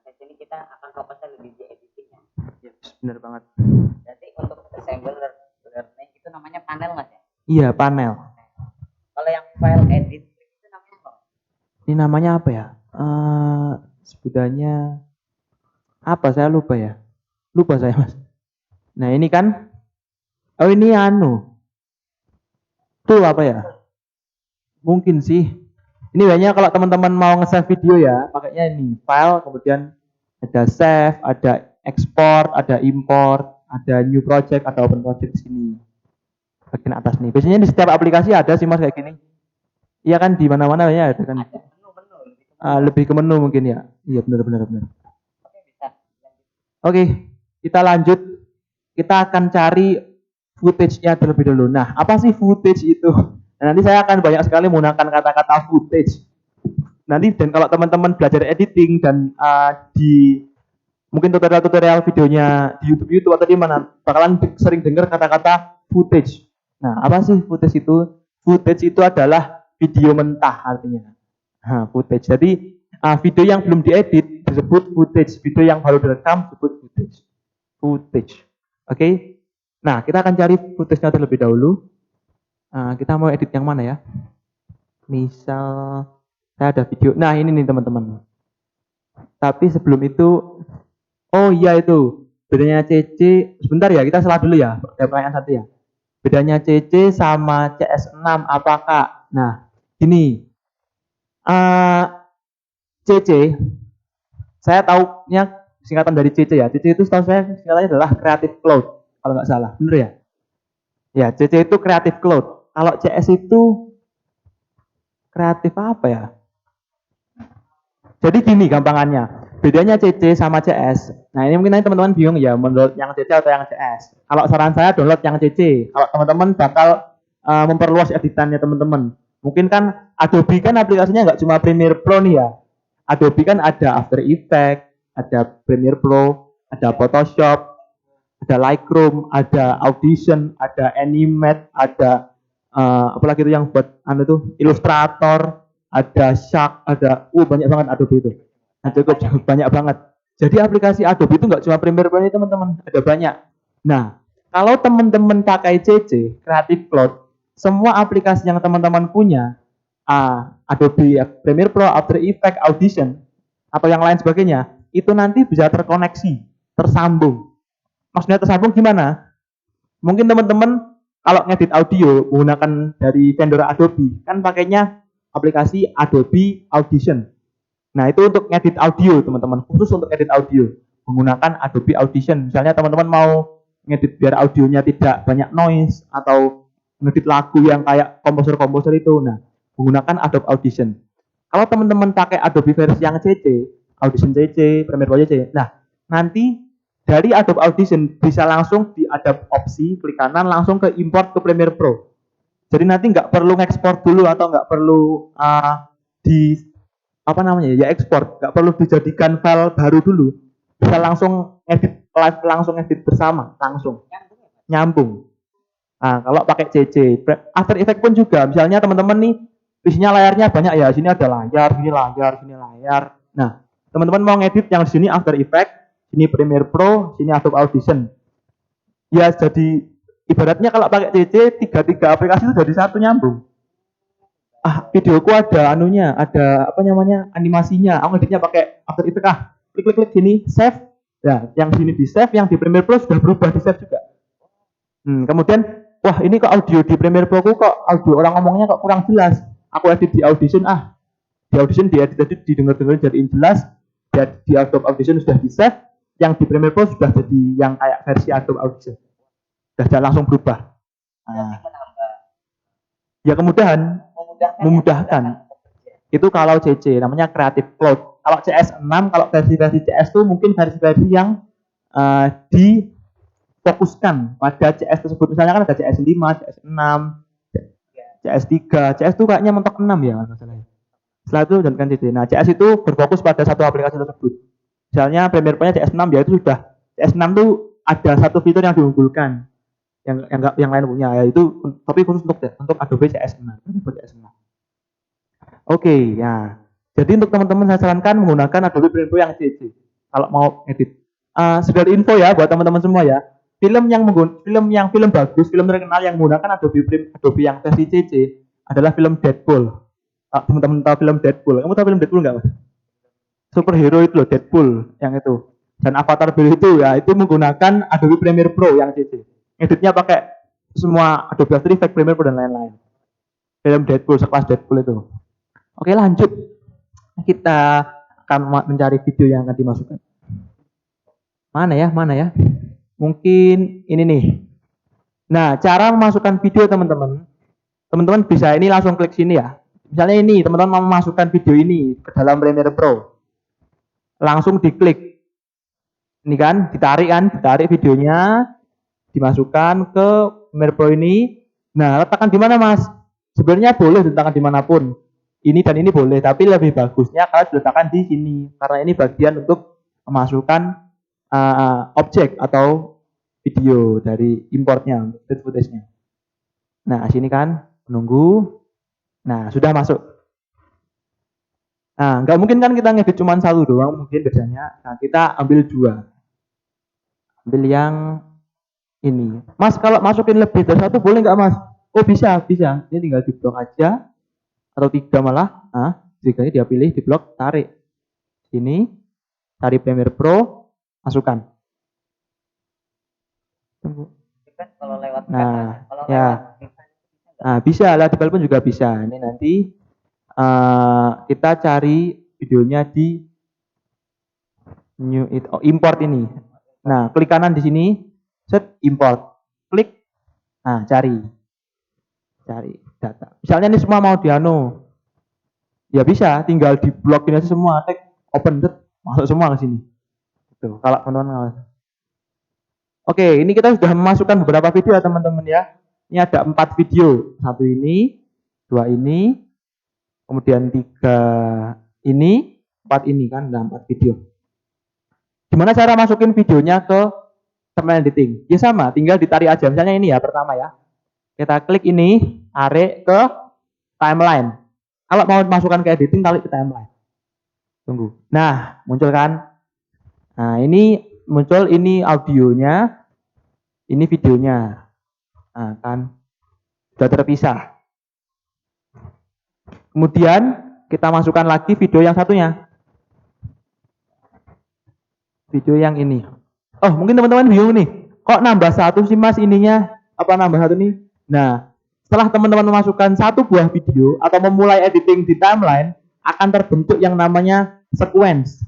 tes ini kita akan fokusnya lebih di editingnya. Ya, benar banget. Jadi untuk assembler learning itu namanya panel mas ya? Iya panel. Kalau yang file edit itu namanya apa? Ini namanya apa ya? Sebutannya apa? Saya lupa ya. Lupa saya mas. Nah ini kan, oh ini tuh apa ya? Mungkin sih. Ini banyak kalau teman-teman mau nge-save video ya, pakainya ini file, kemudian ada save, ada export, ada import, ada new project, ada open project di sini. Bagian atas nih. Biasanya di setiap aplikasi ada sih mas kayak gini. Iya kan di mana-mana ya ada kan. Lebih ke menu mungkin ya. Iya benar. Oke, kita lanjut. Kita akan cari footage-nya terlebih dulu. Nah, apa sih footage itu? Nah, nanti saya akan banyak sekali menggunakan kata-kata footage. Nanti dan kalau teman-teman belajar editing dan di mungkin tutorial-tutorial videonya di YouTube atau di mana bakalan sering dengar kata-kata footage. Nah, apa sih footage itu? Footage itu adalah video mentah artinya. Nah, footage. Jadi video yang belum diedit disebut footage. Video yang baru direkam disebut footage. Footage. Oke. Nah, kita akan cari footage-nya terlebih dahulu. Kita mau edit yang mana ya? Misal saya ada video. Nah, ini nih teman-teman. Tapi sebelum itu, oh iya itu bedanya CC. Sebentar ya, kita salah dulu ya. Ada pertanyaan satu ya. Bedanya CC sama CS6 apa Kak? Nah, gini. CC saya taunya singkatan dari CC ya. CC itu setahu saya singkatannya adalah Creative Cloud kalau nggak salah, bener ya? Ya, CC itu Creative Cloud. Kalau CS itu kreatif apa ya? Jadi gini gampangannya, bedanya CC sama CS. Nah ini mungkin nanti teman-teman bingung ya, mendownload yang CC atau yang CS. Kalau saran saya download yang CC. Kalau teman-teman bakal memperluas editannya teman-teman. Mungkin kan Adobe kan aplikasinya nggak cuma Premiere Pro nih ya. Adobe kan ada After Effects, ada Premiere Pro, ada Photoshop, ada Lightroom, ada Audition, ada Animate, ada apalagi itu yang buat Illustrator, ada Shark, ada banyak banget Adobe itu. Nah, cukup banyak banget. Jadi aplikasi Adobe itu nggak cuma Premiere Pro ini teman-teman, ada banyak. Nah, kalau teman-teman pakai CC, Creative Cloud, semua aplikasi yang teman-teman punya, Adobe Premiere Pro, After Effects, Audition, atau yang lain sebagainya, itu nanti bisa terkoneksi, tersambung. Maksudnya tersambung gimana? Mungkin teman-teman kalau ngedit audio menggunakan dari vendor Adobe, kan pakainya aplikasi Adobe Audition. Nah, itu untuk ngedit audio, teman-teman. Khusus untuk ngedit audio, menggunakan Adobe Audition. Misalnya teman-teman mau ngedit biar audionya tidak banyak noise, atau ngedit lagu yang kayak komposer-komposer itu. Nah, menggunakan Adobe Audition. Kalau teman-teman pakai Adobe versi yang CC, Audition CC, Premiere Pro CC, nah, nanti dari Adobe Audition bisa langsung diadap opsi, klik kanan, langsung ke import ke Premiere Pro. Jadi nanti nggak perlu ngekspor dulu atau nggak perlu ekspor, nggak perlu dijadikan file baru dulu, bisa langsung edit live, langsung edit bersama, langsung nyambung. Nah, kalau pakai CC, After Effects pun juga, misalnya teman-teman nih, isinya layarnya banyak ya, sini ada layar, sini layar, sini layar. Nah, teman-teman mau ngedit yang di sini After Effects, sini Premiere Pro, sini Adobe Audition. Ya jadi ibaratnya kalau pakai CC, tiga aplikasi itu jadi satu nyambung. Videoku ada ada animasinya. Aku ngeditnya pakai After Effects, klik sini, save. Ya, yang sini di save, yang di Premiere Pro sudah berubah di save juga. Kemudian, wah ini kok audio di Premiere Pro kok audio orang ngomongnya kok kurang jelas. Aku edit di Audition, di Audition diedit didengar-dengar jadiin jelas. Di Adobe Audition sudah di save, yang di Premiere Pro sudah jadi yang kayak versi Adobe Audition. Sudah langsung berubah. Ya kemudahan, memudahkan. Itu kalau CC, namanya Creative Cloud. Kalau CS6, kalau versi-versi CS itu mungkin versi-versi yang difokuskan pada CS tersebut. Misalnya kan ada CS5, CS6, CS3. CS itu kayaknya mentok 6 ya, masalahnya. Setelah itu jadikan CC. Nah, CS itu berfokus pada satu aplikasi tersebut. Misalnya Premiere Pro-nya CS6, ya itu sudah. CS6 itu ada satu fitur yang diunggulkan. Yang lain punya, yaitu tapi khusus untuk Adobe CS6. Oke, ya. Jadi untuk teman-teman saya sarankan menggunakan Adobe Premiere Pro yang CC kalau mau edit. Sekedar info ya buat teman-teman semua ya. Film bagus, film terkenal yang menggunakan Adobe yang versi CC adalah film Deadpool. Teman-teman tahu film Deadpool? Kamu tahu film Deadpool nggak, Mas? Superhero itu loh, Deadpool yang itu. Dan Avatar Bill itu ya, itu menggunakan Adobe Premiere Pro yang CC. Editnya pakai semua Adobe After Effects, Premiere Pro dan lain-lain. Film Deadpool, sekelas Deadpool itu. Oke, lanjut. Kita akan mencari video yang akan dimasukkan. Mana ya? Mungkin ini nih. Nah, cara memasukkan video teman-teman. Teman-teman bisa ini langsung klik sini ya. Misalnya ini, teman-teman mau memasukkan video ini ke dalam Premiere Pro. Langsung diklik. Ini kan, ditarik videonya, dimasukkan ke Premiere Pro ini. Nah, letakkan di mana, Mas? Sebenarnya boleh diletakkan dimanapun. Ini dan ini boleh, tapi lebih bagusnya kalau diletakkan di sini. Karena ini bagian untuk memasukkan objek atau video dari importnya, dari footage-nya. Nah, sini kan, menunggu. Nah, sudah masuk. Nah, nggak mungkin kan kita ngedit cuma satu doang, mungkin biasanya. Nah, kita ambil dua. Ambil yang ini. Mas, kalau masukin lebih dari satu boleh nggak, Mas? Oh, bisa. Ini tinggal di blok aja. Atau 3 malah. Nah, 3-nya dia pilih, di blok, tarik. Sini, cari Premiere Pro, masukkan. Tunggu. Nah, ya. Nah, bisa lah, di file pun juga bisa. Ini nanti kita cari videonya di Import ini. Nah, klik kanan di sini, set import. Klik. Nah, cari data. Misalnya ini semua mau dianu. Ya bisa, tinggal di blok ini aja semua, tag open set, masuk semua ke sini. Tuh, kalau teman-teman. Oke, ini kita sudah memasukkan beberapa video ya teman-teman ya. Ini ada 4 video. 1 ini, 2 ini, kemudian 3 ini, 4 ini kan, ada 4 video. Gimana cara masukin videonya ke thumbnail editing? Ya sama, tinggal ditarik aja. Misalnya ini ya, pertama ya. Kita klik ini, tarik ke timeline. Kalau mau masukkan ke editing, tarik ke timeline. Tunggu. Nah, muncul kan? Nah, ini muncul, ini audionya, ini videonya. Nah, kan sudah terpisah. Kemudian kita masukkan lagi video yang satunya. Video yang ini. Oh, mungkin teman-teman bingung nih. Kok nambah 1 sih Mas ininya? Apa nambah 1 nih? Nah, setelah teman-teman memasukkan 1 buah video atau memulai editing di timeline, akan terbentuk yang namanya sequence.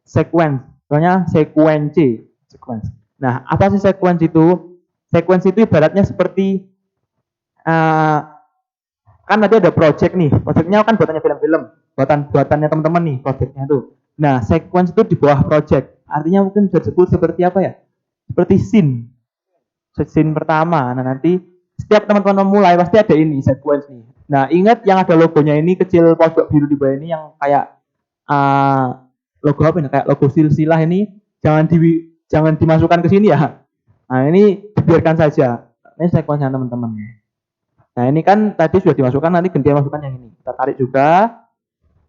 Soalnya sequence. Nah, apa sih sequence itu? Sequence itu ibaratnya seperti kan tadi ada project nih. Projectnya kan buatannya film-film. Buatannya teman-teman nih projectnya itu. Nah, sequence itu di bawah project. Artinya mungkin bisa disebut seperti apa ya? Seperti scene pertama. Nah, nanti setiap teman-teman memulai pasti ada ini sequence nih. Nah, ingat yang ada logonya ini kecil pojok biru di bawah ini yang kayak logo apa ini? Kayak logo silsilah ini jangan dimasukkan ke sini ya. Nah, ini dibiarkan saja. Ini sequence-nya teman-teman. Nah, ini kan tadi sudah dimasukkan, nanti gantian masukkan yang ini. Kita tarik juga.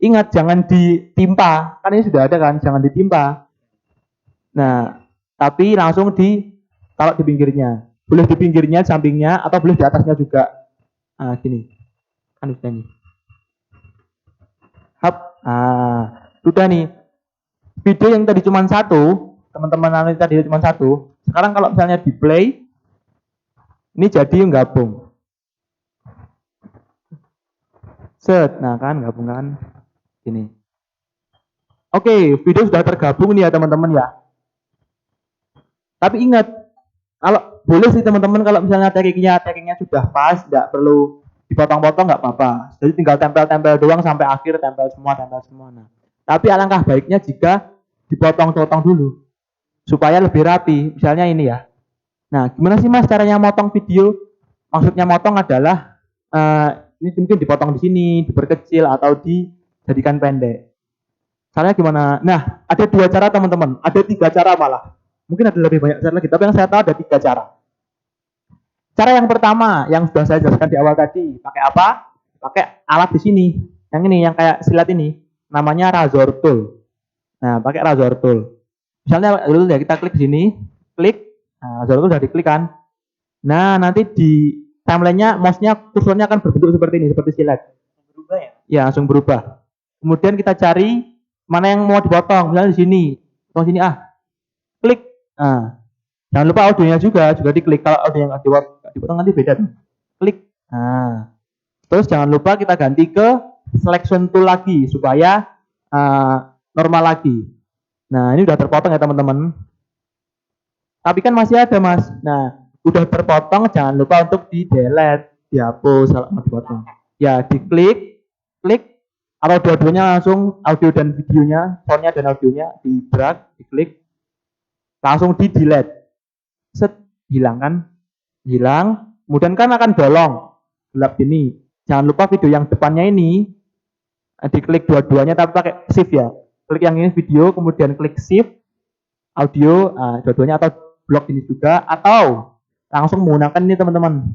Ingat jangan ditimpa. Kan ini sudah ada kan, jangan ditimpa. Nah, tapi langsung ditaruh di pinggirnya. Boleh di pinggirnya, sampingnya, atau boleh di atasnya juga. Nah, gini. Kan sudah nih. Hap. Nah, sudah nih. Video yang tadi cuma 1, teman-teman tadi cuma 1. Sekarang kalau misalnya di play, ini jadi gabung. Set, nah kan gabung kan. Gini. Oke, video sudah tergabung nih ya teman-teman ya. Tapi ingat, kalau boleh sih teman-teman kalau misalnya taggingnya sudah pas, tidak perlu dipotong-potong nggak apa-apa. Jadi tinggal tempel-tempel doang sampai akhir, tempel semua. Nah, tapi alangkah baiknya jika dipotong-potong dulu supaya lebih rapi. Misalnya ini ya. Nah, gimana sih Mas caranya motong video? Maksudnya motong adalah ini mungkin dipotong di sini, diperkecil atau dijadikan pendek. Caranya gimana? Nah, ada 2 cara teman-teman. Ada 3 cara malah. Mungkin ada lebih banyak cara lagi, tapi yang saya tahu ada 3 cara. Cara yang pertama, yang sudah saya jelaskan di awal tadi, pakai apa? Pakai alat di sini. Yang ini, yang kayak silat ini, namanya razor tool. Nah, pakai razor tool. Misalnya dulu ya kita klik sini, klik, nah, razor tool sudah diklik kan. Nah, nanti di timelinenya, mouse-nya, kursornya akan berbentuk seperti ini, seperti silet. Berubah ya? Ya, langsung berubah. Kemudian kita cari mana yang mau dipotong, misalnya di sini, potong sini klik. Nah, jangan lupa audionya juga diklik. Kalau audio yang dipotong nanti beda tuh. Klik. Nah, terus jangan lupa kita ganti ke selection tool lagi supaya normal lagi. Nah, ini udah terpotong ya teman-teman. Tapi kan masih ada Mas. Nah, udah terpotong jangan lupa untuk di delete, dihapus kalau mau dipotong. Ya, diklik, klik, atau dua-duanya langsung audio dan videonya, soundnya dan audionya di drag, diklik, langsung di delete. Set, hilang kan? Hilang. Kemudian kan akan bolong, gelap gini. Jangan lupa video yang depannya ini diklik dua-duanya tapi pakai shift ya. Klik yang ini video, kemudian klik shift, audio, dua-duanya atau blok ini juga, atau langsung menggunakan ini teman-teman.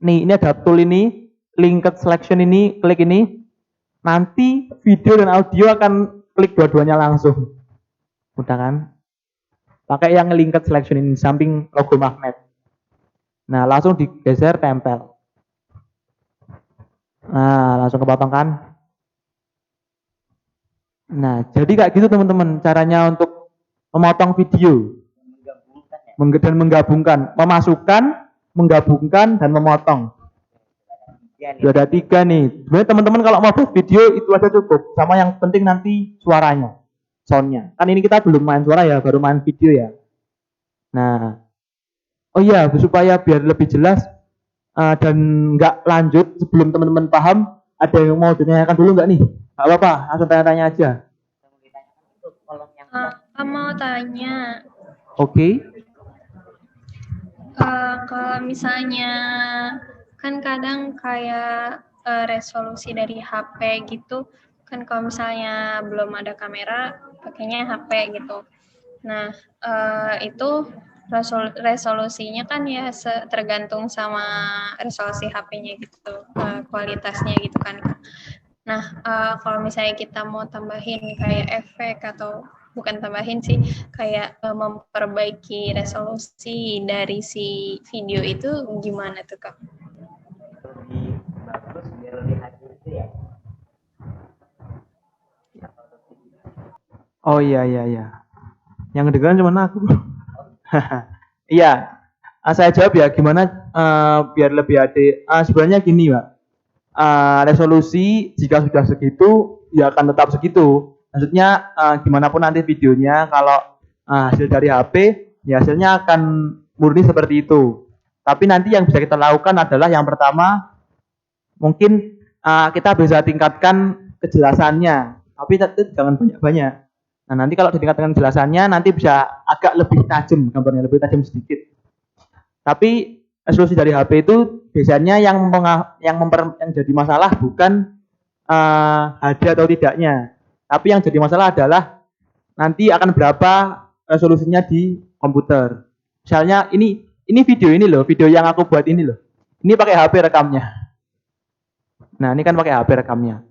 Nih, ini ada tool ini, linked selection ini, klik ini. Nanti video dan audio akan klik dua-duanya langsung. Mudah kan? Pakai yang linked selection ini, samping logo magnet. Nah, langsung digeser, tempel. Nah, langsung kepotong kan? Nah, jadi kayak gitu teman-teman caranya untuk memotong video. Dan menggabungkan, memasukkan, menggabungkan, dan memotong. Sudah ada 3 nih. Sebenarnya teman-teman kalau mau buat video itu aja cukup. Sama yang penting nanti suaranya. soundnya. Kan ini kita belum main suara ya, baru main video ya. Nah, oh iya, supaya biar lebih jelas dan nggak lanjut sebelum teman-teman paham, ada yang mau ditanyakan dulu nggak nih? Nggak apa-apa, langsung tanya-tanya aja. Mau tanya, Oke. kalau misalnya kan kadang kayak resolusi dari HP gitu, kan kalau misalnya belum ada kamera, pakainya HP gitu. Nah, itu resolusinya kan ya tergantung sama resolusi HP-nya gitu, kualitasnya gitu kan. Nah, kalau misalnya kita mau tambahin kayak efek atau bukan tambahin sih, kayak memperbaiki resolusi dari si video itu gimana tuh Kak? Oh iya. Yang kedengeran cuma aku. Iya. Saya jawab ya gimana biar lebih HD. Sebenarnya gini, Pak. Resolusi jika sudah segitu ya akan tetap segitu. Maksudnya gimana pun nanti videonya kalau hasil dari HP ya hasilnya akan murni seperti itu. Tapi nanti yang bisa kita lakukan adalah yang pertama mungkin kita bisa tingkatkan kejelasannya, tapi jangan banyak-banyak. Nah, nanti kalau ditingkatkan kejelasannya nanti bisa agak lebih tajam gambarnya, lebih tajam sedikit. Tapi resolusi dari HP itu biasanya yang jadi masalah bukan HD atau tidaknya, tapi yang jadi masalah adalah nanti akan berapa resolusinya di komputer. Misalnya ini video ini loh, video yang aku buat ini loh. Ini pakai HP rekamnya. Nah, ini kan pakai HP rekamnya.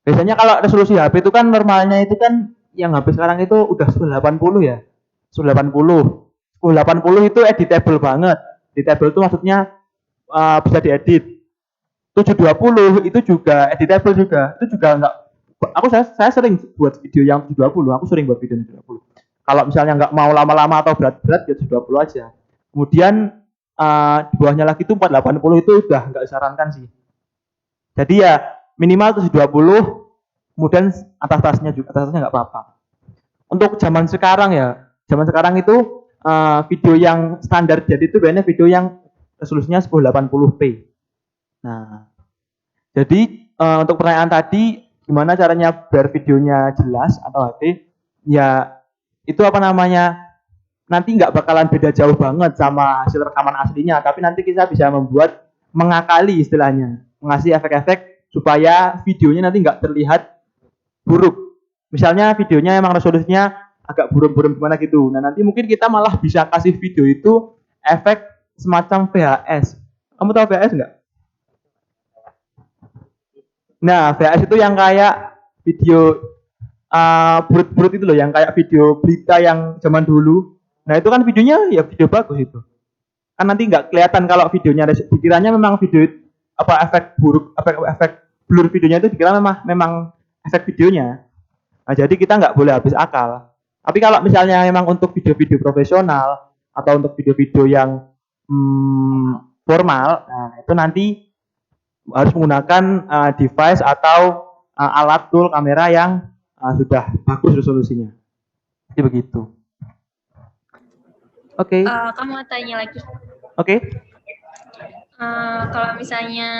Biasanya kalau resolusi HP itu kan normalnya itu kan yang HP sekarang itu udah 1080 ya. 1080 itu editable banget. Editable itu maksudnya bisa diedit. 720 itu juga editable juga. Itu juga enggak, saya sering buat video yang 720. Aku sering buat video yang 720. Kalau misalnya enggak mau lama-lama atau berat-berat ya 720 aja. Kemudian di bawahnya lagi itu 480 itu udah enggak disarankan sih. Jadi ya minimal 720, kemudian atasnya enggak apa-apa. Untuk zaman sekarang itu video yang standar jadi itu biasanya video yang resolusinya 1080p. Nah, jadi untuk pertanyaan tadi gimana caranya biar videonya jelas atau HD? Ya itu nanti nggak bakalan beda jauh banget sama hasil rekaman aslinya, tapi nanti kita bisa mengakali istilahnya, mengasih efek-efek supaya videonya nanti nggak terlihat buruk. Misalnya videonya emang resolusinya agak buram-buram gimana gitu. Nah, nanti mungkin kita malah bisa kasih video itu efek semacam VHS. Kamu tahu VHS nggak? Nah, VHS itu yang kayak video burut-burut itu loh, yang kayak video berita yang zaman dulu. Nah, itu kan videonya ya video bagus itu. Kan nanti nggak kelihatan kalau videonya dikiranya memang video efek buruk, efek blur videonya itu dikira memang efek videonya. Nah, jadi kita nggak boleh habis akal. Tapi kalau misalnya memang untuk video-video profesional atau untuk video-video yang formal, nah itu nanti harus menggunakan device atau alat tool kamera yang sudah bagus resolusinya. Jadi begitu. Oke. Kamu tanya lagi. Oke. Kalau misalnya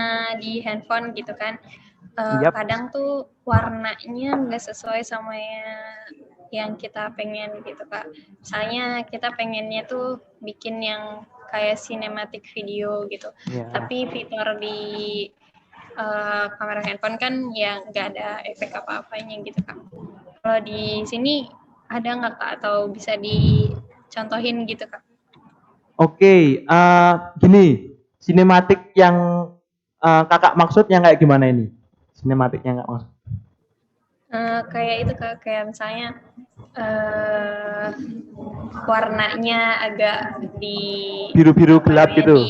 di handphone gitu kan, Yap. kadang tuh warnanya nggak sesuai sama yang kita pengen gitu Kak. Misalnya kita pengennya tuh bikin yang kayak cinematic video gitu. Yeah. Tapi fitur di kamera handphone kan ya nggak ada efek apa-apanya gitu Kak. Kalau di sini ada nggak Kak atau bisa dicontohin gitu Kak? Oke, gini, sinematik yang kakak maksud yang kayak gimana ini? Sinematiknya nggak maksud? Kayak itu Kak, kayak misalnya warnanya agak di biru-biru gelap gitu.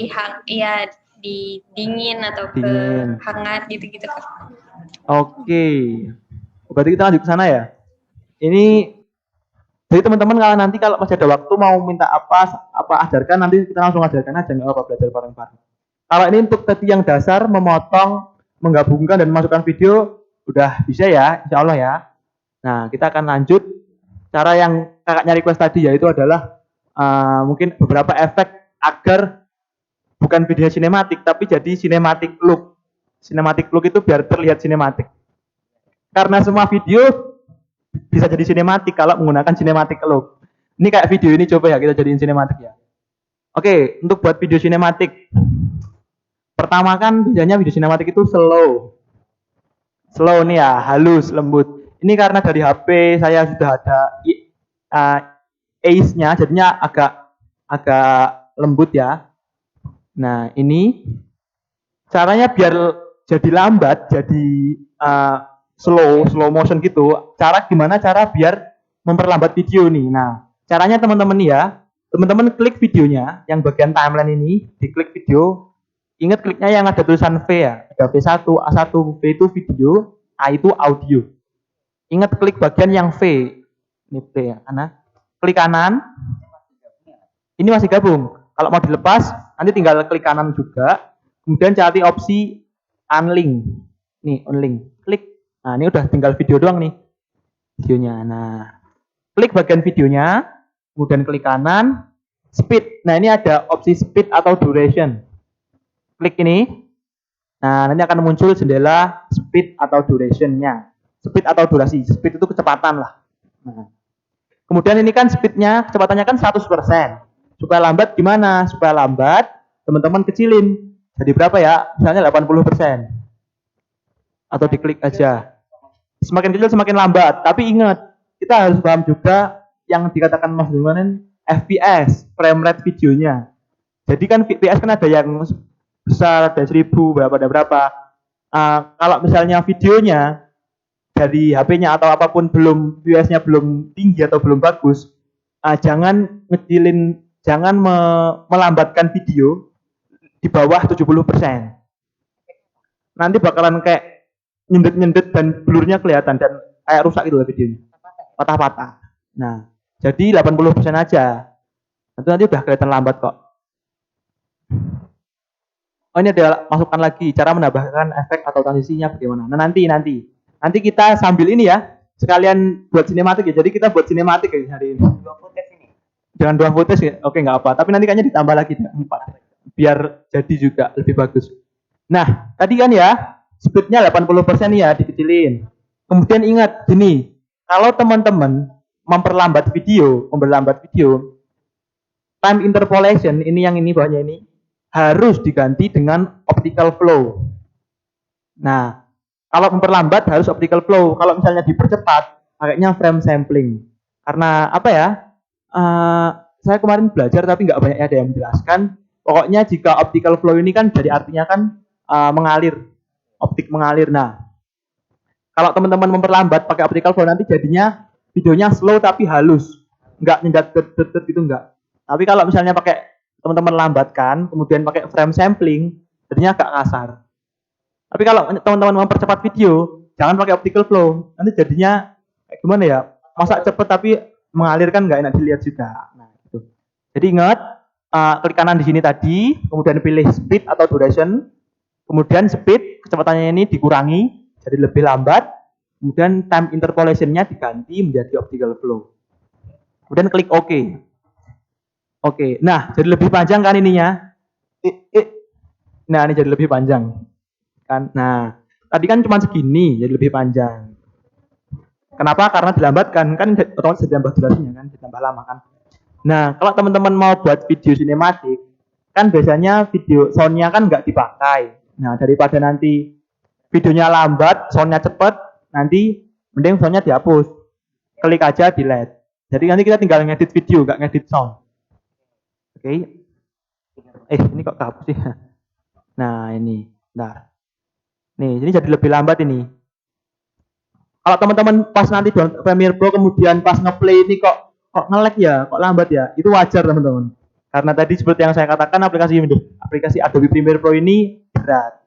Di dingin atau dingin. ke hangat gitu Kak. Oke. Berarti kita lanjut ke sana ya. Ini jadi teman-teman kalau masih ada waktu mau minta apa ajarkan, nanti kita langsung ajarkan aja, nggak apa-apa, belajar bareng-bareng. Kalau ini untuk tadi yang dasar, memotong, menggabungkan dan memasukkan video udah bisa ya, insya Allah ya. Nah, kita akan lanjut Cara yang kakaknya request tadi yaitu adalah mungkin beberapa efek agar bukan video sinematik tapi jadi cinematic look. Cinematic look itu biar terlihat sinematik. Karena semua video bisa jadi sinematik kalau menggunakan cinematic look. Ini kayak video ini coba ya kita jadiin sinematik ya. Oke, untuk buat video sinematik. Pertama kan biasanya video sinematik itu slow. Slow nih ya, halus, lembut. Ini karena dari HP saya sudah ada ACE-nya jadinya agak lembut ya. Nah, ini caranya biar jadi lambat, jadi slow motion gitu. Gimana cara biar memperlambat video nih. Nah, caranya teman-teman nih ya, teman-teman klik videonya yang bagian timeline ini, diklik video. Ingat kliknya yang ada tulisan V ya. Ada V1, A1, V itu video, A itu audio. Ingat klik bagian yang V. Ini V ya, kanan. Klik kanan. Ini masih gabung. Kalau mau dilepas, nanti tinggal klik kanan juga. Kemudian cari opsi unlink. Nih, unlink. Klik. Nah, ini udah tinggal video doang nih. Videonya. Nah, klik bagian videonya. Kemudian klik kanan. Speed. Nah, ini ada opsi speed atau duration. Klik ini. Nah, nanti akan muncul jendela speed atau duration-nya. Speed atau durasi. Speed itu kecepatan lah. Nah, kemudian ini kan speed-nya, kecepatannya kan 100%. Supaya lambat gimana? Supaya lambat, teman-teman kecilin. Jadi berapa ya? Misalnya 80%. Atau diklik aja. Semakin kecil semakin lambat. Tapi ingat, kita harus paham juga yang dikatakan Mas Zulmanin FPS, frame rate videonya. Jadi kan FPS kan ada yang besar, ada 1000, berapa. Kalau misalnya videonya dari HP-nya atau apapun FPS-nya belum tinggi atau belum bagus, jangan ngecilin, jangan melambatkan video di bawah 70%. Nanti bakalan kayak nyendet-nyendet dan blurnya kelihatan dan kayak rusak gitu lah videonya. Patah-patah. Nah, jadi 80% aja. Nanti udah kelihatan lambat kok. Oh, ini ada masukan lagi cara menambahkan efek atau transisinya bagaimana. Nah, nanti kita sambil ini ya, sekalian buat sinematik ya. Jadi kita buat sinematik ya hari ini. 2 footage ini. Jangan 2 footage ya. Oke, nggak apa. Tapi nanti kayaknya ditambah lagi 4. Biar jadi juga lebih bagus. Nah, tadi kan ya, speednya 80% ya, dikecilin. Kemudian ingat gini, kalau teman-teman memperlambat video, time interpolation, ini yang ini bawahnya ini, harus diganti dengan optical flow. Nah, kalau memperlambat harus optical flow. Kalau misalnya dipercepat, pakainya frame sampling. Karena apa ya? Saya kemarin belajar tapi nggak banyak ada yang menjelaskan. Pokoknya jika optical flow ini kan dari artinya kan mengalir, optik mengalir. Nah, kalau teman-teman memperlambat pakai optical flow nanti jadinya videonya slow tapi halus, nggak nyendat gitu nggak. Tapi kalau misalnya pakai teman-teman lambatkan, kemudian pakai frame sampling, jadinya agak kasar. Tapi kalau teman-teman mempercepat video, jangan pakai optical flow, nanti jadinya kayak gimana ya? Masa cepet tapi mengalir kan nggak enak dilihat juga. Nah, gitu. Jadi ingat, klik kanan di sini tadi, kemudian pilih speed atau duration, kemudian speed kecepatannya ini dikurangi, jadi lebih lambat, kemudian time interpolation-nya diganti menjadi optical flow. Kemudian klik OK. Oke, nah jadi lebih panjang kan ininya. Nah ini jadi lebih panjang kan. Nah tadi kan cuma segini, jadi lebih panjang. Kenapa? Karena dilambatkan kan, otomatis ditambah durasinya kan, ditambah lama kan. Nah kalau teman-teman mau buat video sinematik, kan biasanya video soundnya kan nggak dipakai. Nah daripada nanti videonya lambat, soundnya cepet, nanti mending soundnya dihapus. Klik aja delete. Jadi nanti kita tinggal ngedit video, nggak ngedit sound. Oke. Ini kok kehapus sih? Nah, ini. Bentar. Nih, ini jadi lebih lambat ini. Kalau teman-teman pas nanti download Premiere Pro kemudian pas ngeplay ini kok nge-lag ya, kok lambat ya, itu wajar teman-teman. Karena tadi seperti yang saya katakan aplikasi Adobe Premiere Pro ini berat.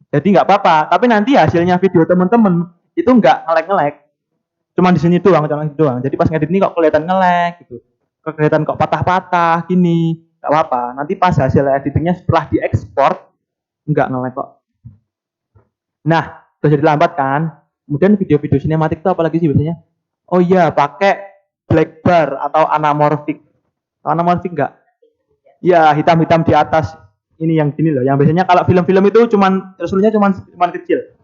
Jadi nggak apa-apa, tapi nanti hasilnya video teman-teman itu nggak nge-lag. Cuma di sini doang. Jadi pas ngedit ini kok kelihatan nge-lag gitu. Kelihatan kok patah-patah gini, nggak apa-apa. Nanti pas hasil editingnya setelah diekspor nggak nge-lag kok. Nah, udah jadi lambat kan. Kemudian video-video sinematik itu apalagi sih biasanya? Oh iya, pakai black bar atau anamorphic. Anamorphic enggak? Ya, hitam-hitam di atas. Ini yang gini loh. Yang biasanya kalau film-film itu resolusinya cuman kecil.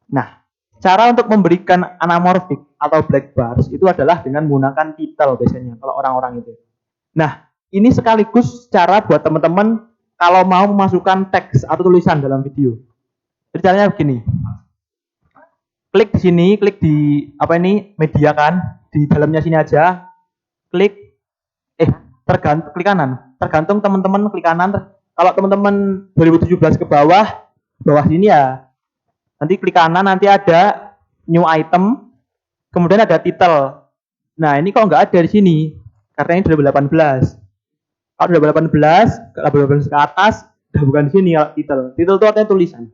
Nah, cara untuk memberikan anamorphic atau black bars itu adalah dengan menggunakan title biasanya kalau orang-orang itu. Nah, ini sekaligus cara buat teman-teman kalau mau memasukkan teks atau tulisan dalam video. Jadi caranya begini. Klik di sini, klik di media kan, di dalamnya sini aja. Klik klik kanan. Tergantung teman-teman klik kanan. Kalau teman-teman 2017 ke bawah sini ya. Nanti klik kanan, nanti ada new item, kemudian ada title. Nah, ini kok nggak ada di sini, karena ini 2018. Kalau 2018 ke atas, udah bukan di sini kalau title. Title itu artinya tulisan.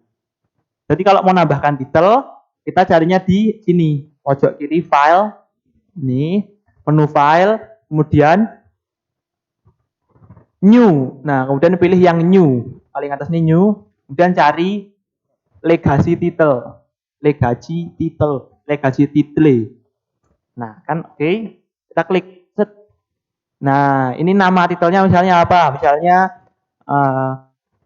Jadi kalau mau nambahkan title, kita carinya di sini, pojok kiri file, ini menu file, kemudian new. Nah, kemudian pilih yang new, paling atas ini new, kemudian cari legacy title. Nah, kan oke. Kita klik set. Nah, ini nama titelnya misalnya apa? Misalnya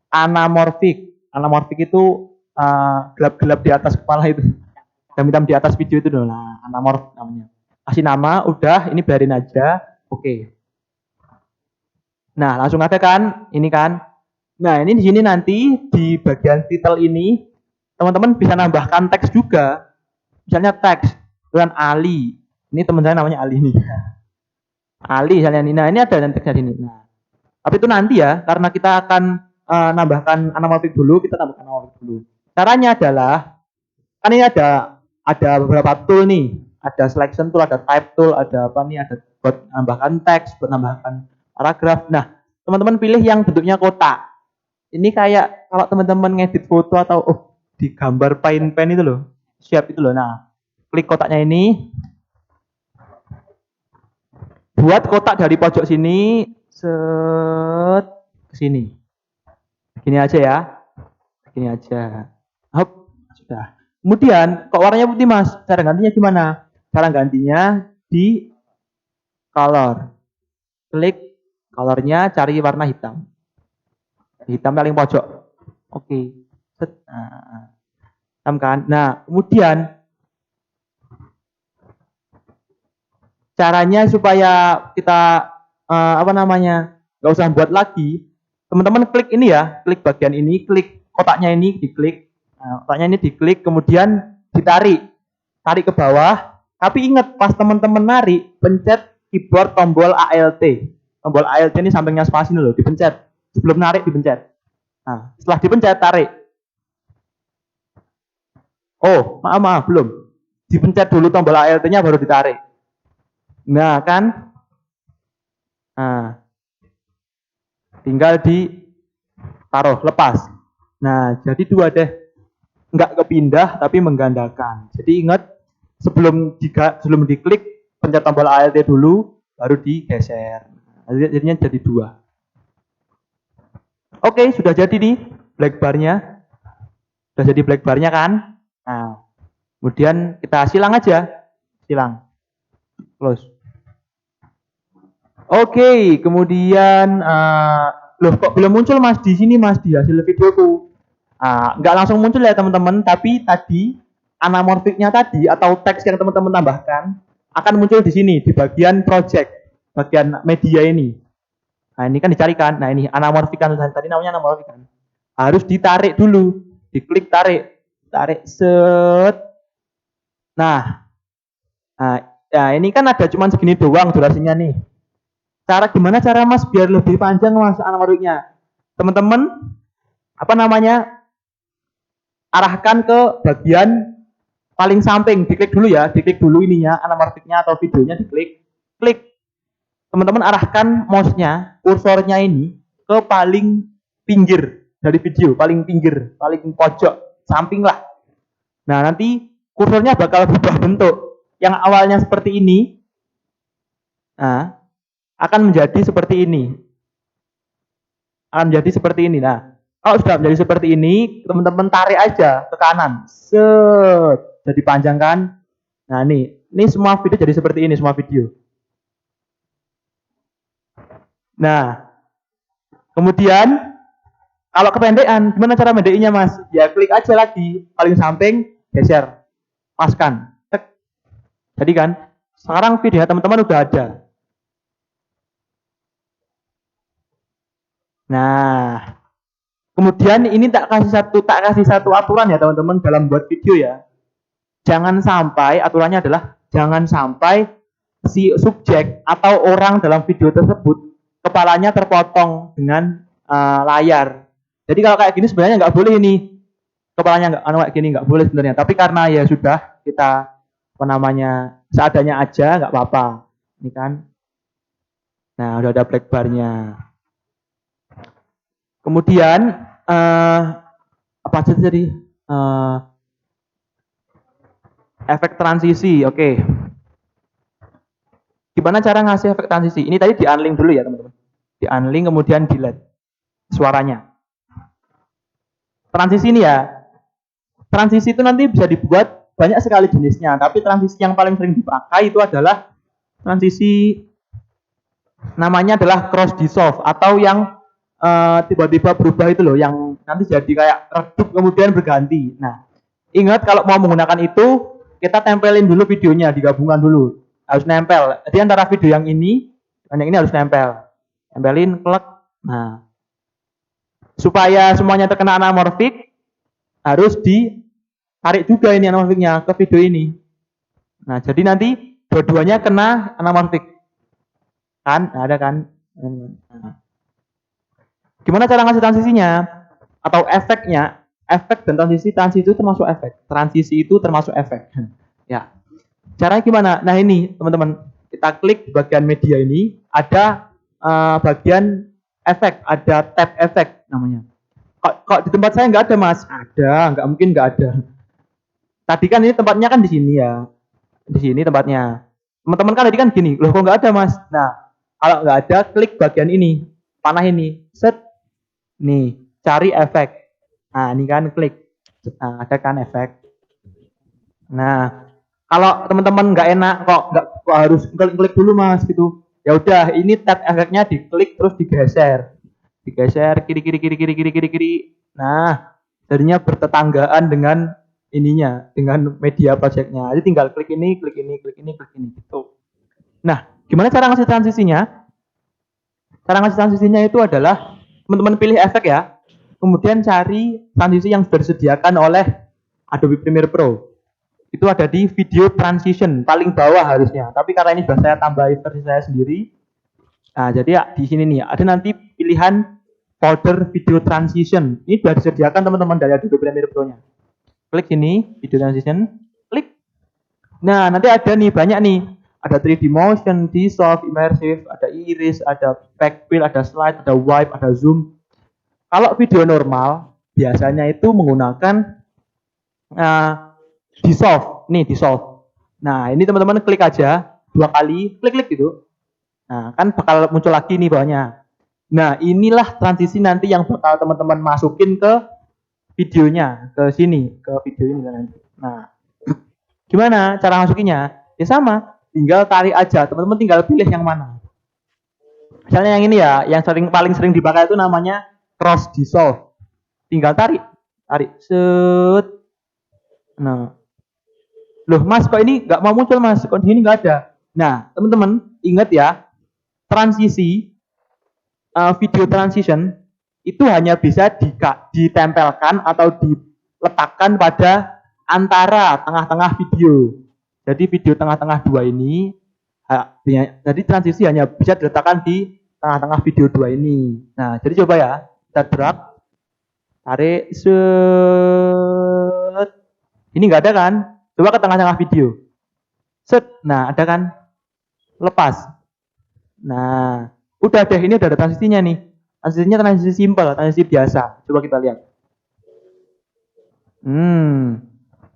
anamorphic. Anamorphic itu gelap-gelap di atas kepala itu. Hitam-hitam di atas video itu loh. Nah, anamorphic namanya. Kasih nama, udah, ini biarin aja. Oke. Nah, langsung ada kan? Ini kan. Nah, ini di sini nanti di bagian title ini teman-teman bisa nambahkan teks juga. Misalnya teks dengan Ali. Ini teman saya namanya Ali nih. Ali misalnya ini. Nah, ini ada teksnya di sini. Nah, tapi itu nanti ya, karena kita akan nambahkan anamorphic dulu, kita tambahkan anamorphic dulu. Caranya adalah kan ini ada beberapa tool nih. Ada selection tool, ada type tool, ada apa nih, ada buat nambahkan teks, buat nambahkan paragraf. Nah, teman-teman pilih yang bentuknya kotak. Ini kayak kalau teman-teman ngedit foto atau di gambar pen itu loh, siap itu loh. Nah, klik kotaknya ini, buat kotak dari pojok sini, set ke sini. Gini aja ya, gini aja. Hop, sudah. Kemudian, kok warnanya putih mas? Cara gantinya gimana? Cara gantinya di color. Klik colornya, cari warna hitam. Hitam paling pojok. Oke. Set. Nah, hitam kan? Nah, kemudian caranya supaya kita nggak usah buat lagi. Teman-teman klik ini ya, klik bagian ini, klik kotaknya ini, diklik. Nah, kotaknya ini diklik, kemudian ditarik, tarik ke bawah. Tapi ingat pas teman-teman narik, pencet keyboard tombol ALT. Tombol ALT ini sampingnya spasi loh, dipencet. Sebelum narik dipencet. Nah, setelah dipencet tarik. Oh, maaf, belum. Dipencet dulu tombol ALT-nya baru ditarik. Nah, kan? Nah, tinggal ditaruh, lepas. Nah, jadi dua deh. Nggak kepindah, tapi menggandakan. Jadi ingat, sebelum diklik, pencet tombol ALT dulu, baru digeser. Jadinya jadi dua. Oke, sudah jadi nih black bar-nya. Sudah jadi black bar-nya kan? Nah, kemudian kita silang aja. Silang. Close. Oke, kemudian loh kok belum muncul mas di sini mas di hasil videoku. Nggak langsung muncul ya teman-teman, tapi tadi anamorphic-nya tadi atau teks yang teman-teman tambahkan akan muncul di sini di bagian project, bagian media ini. Nah, ini kan dicarikan. Nah, ini anamorphic kan tadi namanya anamorphic kan. Harus ditarik dulu, diklik tarik set. Nah, ya ini kan ada cuman segini doang durasinya nih. Gimana cara mas biar lebih panjang mas anamorphicnya? Teman-teman arahkan ke bagian paling samping, diklik dulu ya, diklik dulu ininya anamorphicnya atau videonya diklik, klik. Teman-teman arahkan mouse-nya, kursornya ini ke paling pinggir dari video, paling pinggir, paling pojok, samping lah. Nah, nanti kursornya bakal berubah bentuk. Yang awalnya seperti ini, akan menjadi seperti ini. Nah, kalau sudah menjadi seperti ini, teman-teman tarik aja ke kanan. Set, jadi panjang kan? Nah, ini semua video jadi seperti ini, semua video. Nah, kemudian kalau kependekan, gimana cara mendekinnya mas? Ya klik aja lagi, paling samping, geser, paskan. Tek. Jadi kan, sekarang video teman-teman udah ada. Nah, kemudian ini tak kasih satu aturan ya teman-teman dalam buat video ya. Jangan sampai, aturannya adalah jangan sampai si subjek atau orang dalam video tersebut kepalanya terpotong dengan layar. Jadi kalau kayak gini sebenarnya nggak boleh ini, kepalanya nggak kayak gini nggak boleh sebenarnya. Tapi karena ya sudah kita seadanya aja nggak apa-apa. Ini kan. Nah udah ada black bar-nya. Kemudian apa aja tadi? Efek transisi, oke. Gimana cara ngasih efek transisi? Ini tadi di unlink dulu ya teman-teman. Di unlink kemudian delete suaranya. Transisi ini ya, transisi itu nanti bisa dibuat banyak sekali jenisnya, tapi transisi yang paling sering dipakai itu adalah transisi namanya adalah cross dissolve atau yang tiba-tiba berubah itu loh, yang nanti jadi kayak redup kemudian berganti. Nah, ingat kalau mau menggunakan itu, kita tempelin dulu videonya, digabungkan dulu, harus nempel. Jadi antara video yang ini dan yang ini harus nempel, tempelin, klek. Nah, supaya semuanya terkena anamorfik, harus ditarik juga ini anamorfiknya ke video ini. Nah, jadi nanti dua-duanya kena anamorfik. Kan? Nah, ada kan? Nah. Gimana cara ngasih transisinya? Atau efeknya? Efek dan transisi itu termasuk efek. Transisi itu termasuk efek. Ya. Caranya gimana? Nah, ini teman-teman, kita klik di bagian media ini, ada bagian efek, ada tab efek namanya. Kok di tempat saya nggak ada mas? Ada, nggak mungkin nggak ada. Tadi kan ini tempatnya kan di sini ya, di sini tempatnya. Teman-teman kan tadi kan gini, loh kok nggak ada mas? Nah, kalau nggak ada, klik bagian ini, panah ini, set, nih, cari efek. Nah, ini kan klik, nah, ada kan efek. Nah, kalau teman-teman nggak enak, kok harus klik dulu mas gitu. Ya udah, ini tab efeknya diklik terus digeser kiri. Nah, jadinya bertetanggaan dengan ininya, dengan media projectnya. Jadi tinggal klik ini gitu. Nah, gimana cara ngasih transisinya? Cara ngasih transisinya itu adalah teman-teman pilih efek ya, kemudian cari transisi yang sudah disediakan oleh Adobe Premiere Pro. Itu ada di video transition paling bawah harusnya. Tapi karena ini sudah saya tambah versi saya sendiri. Nah, jadi ya di sini nih ada nanti pilihan folder video transition. Ini sudah disediakan teman-teman dari Adobe Premiere Pro-nya. Klik sini, video transition, klik. Nah, nanti ada nih banyak nih. Ada 3D motion, dissolve, immersive, ada iris, ada backfill, ada slide, ada wipe, ada zoom. Kalau video normal biasanya itu menggunakan dissolve. Nih, dissolve. Nah, ini teman-teman klik aja 2 kali, klik gitu. Nah, kan bakal muncul lagi nih bawahnya. Nah, inilah transisi nanti yang bakal teman-teman masukin ke videonya, ke sini, ke video ini nanti. Nah, gimana cara masukinnya? Ya sama, tinggal tarik aja. Teman-teman tinggal pilih yang mana. Misalnya yang ini ya, yang paling sering dipakai itu namanya cross dissolve. Tinggal tarik, set. Nah, loh mas kok ini nggak mau muncul mas, kok di sini nggak ada. Nah teman-teman ingat ya, transisi video transition itu hanya bisa ditempelkan atau diletakkan pada antara tengah-tengah video. Jadi video tengah-tengah dua ini, jadi transisi hanya bisa diletakkan di tengah-tengah video dua ini. Nah jadi coba ya, kita drag, tarik, set. Ini nggak ada kan? Coba ke tengah-tengah video. Set. Nah, ada kan? Lepas. Nah, udah deh, ini udah ada transisinya nih. Transisinya transisi simple, transisi biasa. Coba kita lihat.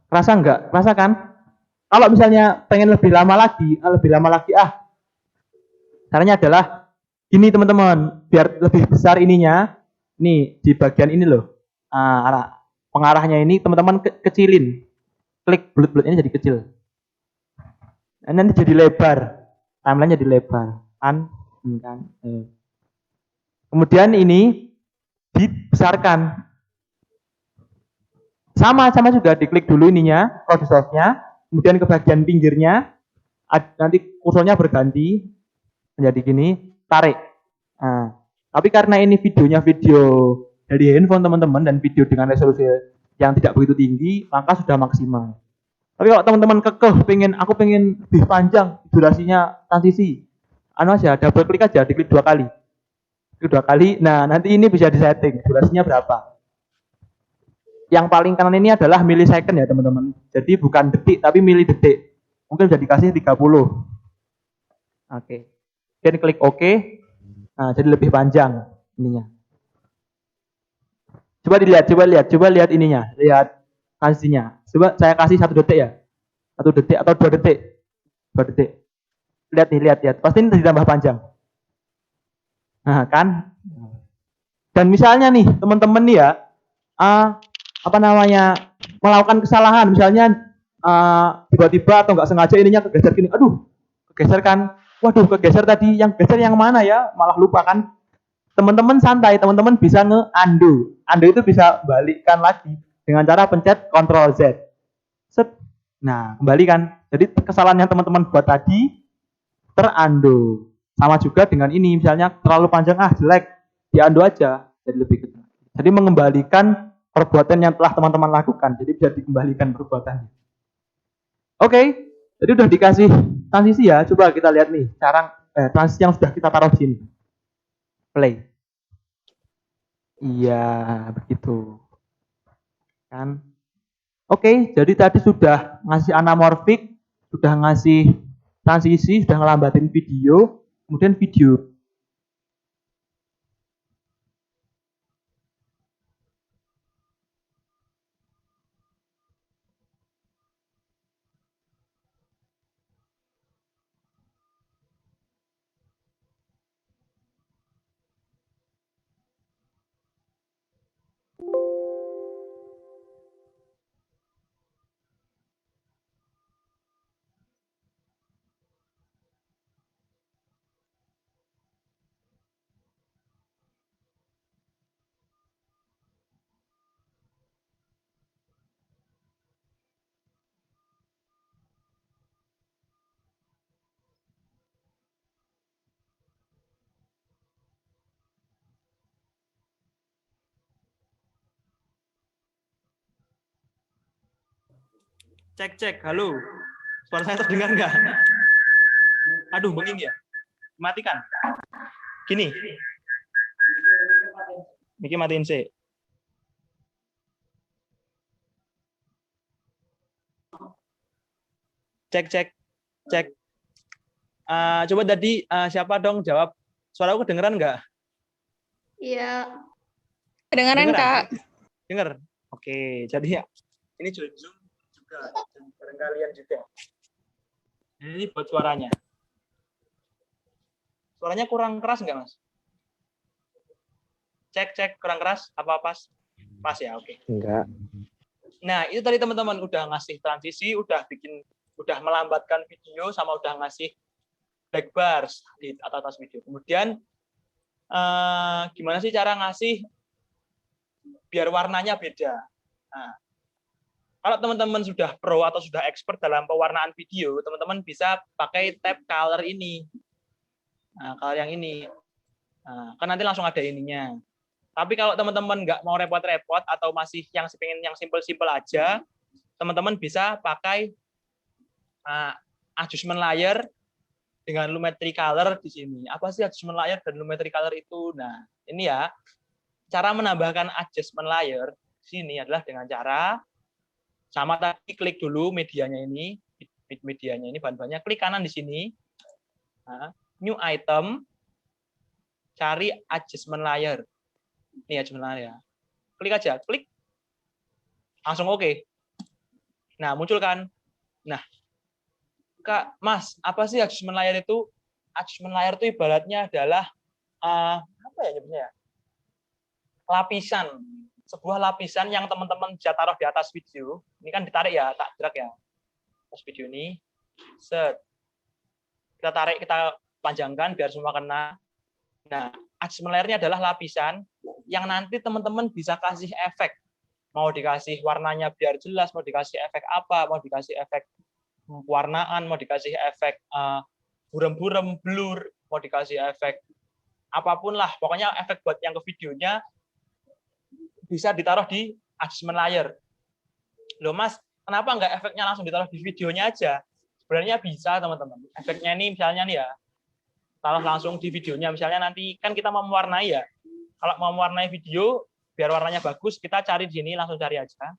Kerasa nggak? Kerasa kan? Kalau misalnya pengen lebih lama lagi, caranya adalah gini teman-teman, biar lebih besar ininya. Nih, di bagian ini loh. Pengarahnya ini teman-teman kecilin. Klik bulat-bulat ini jadi kecil. Nanti jadi lebar. Timeline jadi lebar. Kan? Kemudian ini dibesarkan. Sama juga diklik dulu ininya, Photoshop-nya, kemudian ke bagian pinggirnya, nanti kursornya berganti menjadi gini, tarik. Nah, tapi karena ini videonya video dari handphone teman-teman dan video dengan resolusi yang tidak begitu tinggi, maka sudah maksimal. Tapi kalau teman-teman kekeh aku pengen lebih panjang durasinya transisi, aja double klik aja, diklik 2 kali. Klik 2 kali. Nah, nanti ini bisa disetting durasinya berapa. Yang paling kanan ini adalah millisecond ya, teman-teman. Jadi bukan detik tapi milidetik. Mungkin bisa dikasih 30. Oke. Kemudian klik OK. Nah, jadi lebih panjang ininya. Coba lihat ininya, lihat transisinya. Coba saya kasih 1 detik ya. 1 detik atau 2 detik. 2 detik. Lihat. Pasti ini ditambah panjang. Nah, kan? Dan misalnya nih, teman-teman nih ya, melakukan kesalahan, misalnya tiba-tiba atau nggak sengaja ininya kegeser gini, aduh, kegeser kan, waduh, kegeser tadi, yang geser yang mana ya, malah lupa kan. Teman-teman santai, teman-teman bisa nge-undo. Undo itu bisa balikkan lagi dengan cara pencet Ctrl Z. Set. Nah, kembali kan. Jadi kesalahan yang teman-teman buat tadi terundo. Sama juga dengan ini, misalnya terlalu panjang, jelek, di-undo aja, jadi lebih kecil. Jadi mengembalikan perbuatan yang telah teman-teman lakukan, jadi bisa dikembalikan perbuatannya. Oke, jadi udah dikasih transisi ya. Coba kita lihat nih, cara transisi yang sudah kita taruh di sini. Play. Iya, begitu. Kan? Oke, jadi tadi sudah ngasih anamorfik, sudah ngasih transisi, sudah ngelambatin video, kemudian video. Cek, halo. Suara saya terdengar nggak? Aduh, benging ya. Matikan. Gini. Miki matiin sih. Cek. Coba tadi siapa dong jawab. Suara aku kedengeran nggak? Iya. Kedengaran, Kak. Dengar. Oke, jadi ya ini Zoom juga bareng kalian juga. Ini buat suaranya. Suaranya kurang keras nggak, Mas? Cek, kurang keras apa pas? Pas ya, oke. Enggak. Nah, itu tadi teman-teman udah ngasih transisi, udah melambatkan video sama udah ngasih black bars di atas video. Kemudian gimana sih cara ngasih biar warnanya beda? Nah, kalau teman-teman sudah pro atau sudah expert dalam pewarnaan video, teman-teman bisa pakai tab color ini. Nah, color yang ini. Nah, kan nanti langsung ada ininya. Tapi kalau teman-teman nggak mau repot-repot atau masih yang pengen yang simple-simple aja, teman-teman bisa pakai adjustment layer dengan lumetri color di sini. Apa sih adjustment layer dan lumetri color itu? Nah, ini ya. Cara menambahkan adjustment layer di sini adalah dengan cara sama tadi klik dulu medianya ini, bahan-bahannya, klik kanan di sini. Nah, new item, cari adjustment layer. Ini adjustment layer. Klik aja, klik. Langsung oke. Nah, muncul kan. Nah, Kak, Mas, apa sih adjustment layer itu? Adjustment layer itu ibaratnya adalah apa ya nyebutnya ya? Lapisan. Sebuah lapisan yang teman-teman bisa taruh di atas video. Ini kan ditarik ya, tak drag ya. Atas video ini. Set. Kita tarik, kita panjangkan biar semua kena. Nah, adjustment layer-nya adalah lapisan yang nanti teman-teman bisa kasih efek. Mau dikasih warnanya biar jelas, mau dikasih efek apa, mau dikasih efek warnaan, mau dikasih efek buram-buram, blur, mau dikasih efek apapun lah. Pokoknya efek buat yang ke videonya bisa ditaruh di adjustment layer. Loh Mas, kenapa nggak efeknya langsung ditaruh di videonya aja? Sebenarnya bisa teman-teman. Efeknya ini misalnya nih ya, taruh langsung di videonya. Misalnya nanti kan kita mau mewarnai ya. Kalau mau mewarnai video, biar warnanya bagus, kita cari di sini, langsung cari aja.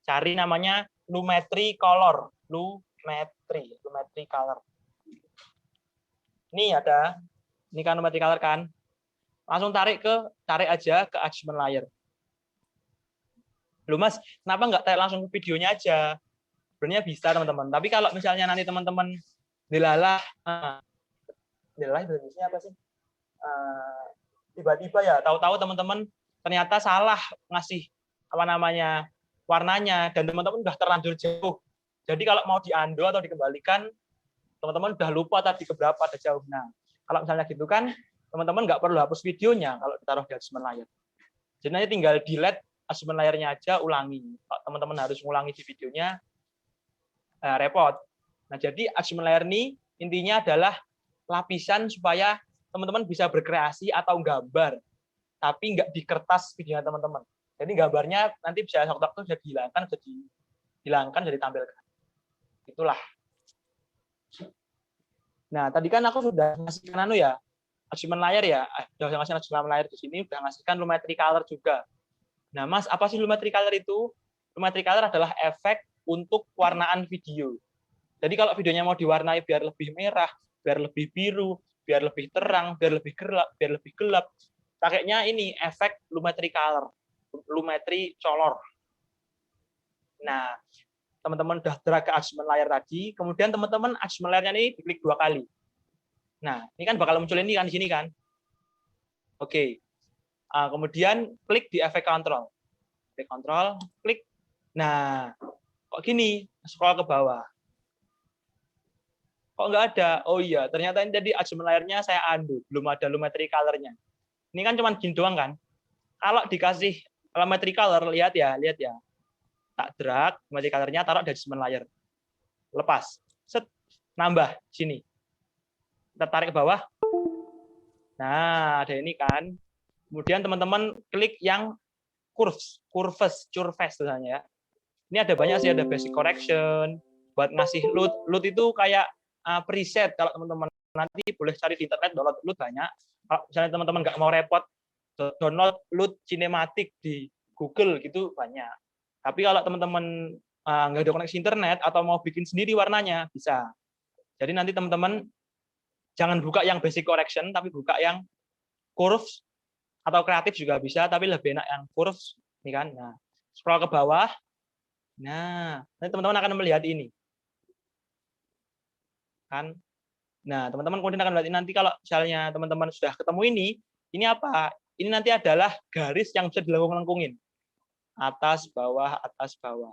Cari namanya Lumetri Color. Lumetri Color. Ini ada, ini kan Lumetri Color kan. Langsung tarik aja ke adjustment layer. Loh Mas, kenapa nggak tarik langsung ke videonya aja? Sebenarnya bisa teman-teman. Tapi kalau misalnya nanti teman-teman dilalah Indonesia apa sih? Tiba-tiba ya, tahu-tahu teman-teman ternyata salah ngasih apa namanya warnanya dan teman-teman udah terlanjur jauh. Jadi kalau mau diundo atau dikembalikan, teman-teman udah lupa tadi keberapa ada jauh. Nah, kalau misalnya gitu kan, teman-teman nggak perlu hapus videonya kalau ditaruh di adjustment layer. Jadi nanti tinggal delete adjustment layer-nya aja, ulangi. Kalau teman-teman harus ngulangi di videonya, repot. Nah, jadi adjustment layer ini intinya adalah lapisan supaya teman-teman bisa berkreasi atau gambar, tapi nggak di kertas videonya teman-teman. Jadi gambarnya nanti bisa waktu bisa dihilangkan, bisa ditampilkan. Itulah. Nah, tadi kan aku sudah ngasihkan adjustment layer ya, sudah ngasih adjustment layer di sini, sudah ngasihkan Lumetri Color juga. Nah, Mas, apa sih Lumetri Color itu? Lumetri Color adalah efek untuk warnaan video. Jadi kalau videonya mau diwarnai biar lebih merah, biar lebih biru, biar lebih terang, biar lebih gelap, pakainya ini efek Lumetri Color, Lumetri Color. Nah, teman-teman udah drag ke adjustment layer tadi, kemudian teman-teman adjustment layernya ini diklik 2 kali. Nah, ini kan bakal muncul ini kan di sini kan. Oke. Kemudian klik di efek control. Klik control, klik. Nah, kok gini? Scroll ke bawah. Kok nggak ada? Oh iya, ternyata ini tadi adjustment layernya saya undo, belum ada Lumetri Color-nya. Ini kan cuma gini doang kan. Kalau dikasih Lumetri Color, lihat ya. Tak drag, Lumetri Color-nya taruh di adjustment layer. Lepas. Set, nambah sini. Kita tarik ke bawah. Nah, ada ini kan. Kemudian teman-teman klik yang curves misalnya ya. Ini ada banyak sih, ada basic correction, buat ngasih load itu kayak preset. Kalau teman-teman nanti boleh cari di internet, download load banyak. Kalau misalnya teman-teman nggak mau repot, download load cinematic di Google gitu banyak. Tapi kalau teman-teman nggak ada koneksi internet atau mau bikin sendiri warnanya, bisa. Jadi nanti teman-teman jangan buka yang basic correction, tapi buka yang curves atau kreatif juga bisa, tapi lebih enak yang curves. Ini kan. Nah, scroll ke bawah. Nah, nanti teman-teman akan melihat ini. Kan? Nah, teman-teman kemudian akan melihat nanti kalau misalnya teman-teman sudah ketemu ini apa? Ini nanti adalah garis yang bisa dilengkung-lengkungin. Atas, bawah, atas, bawah.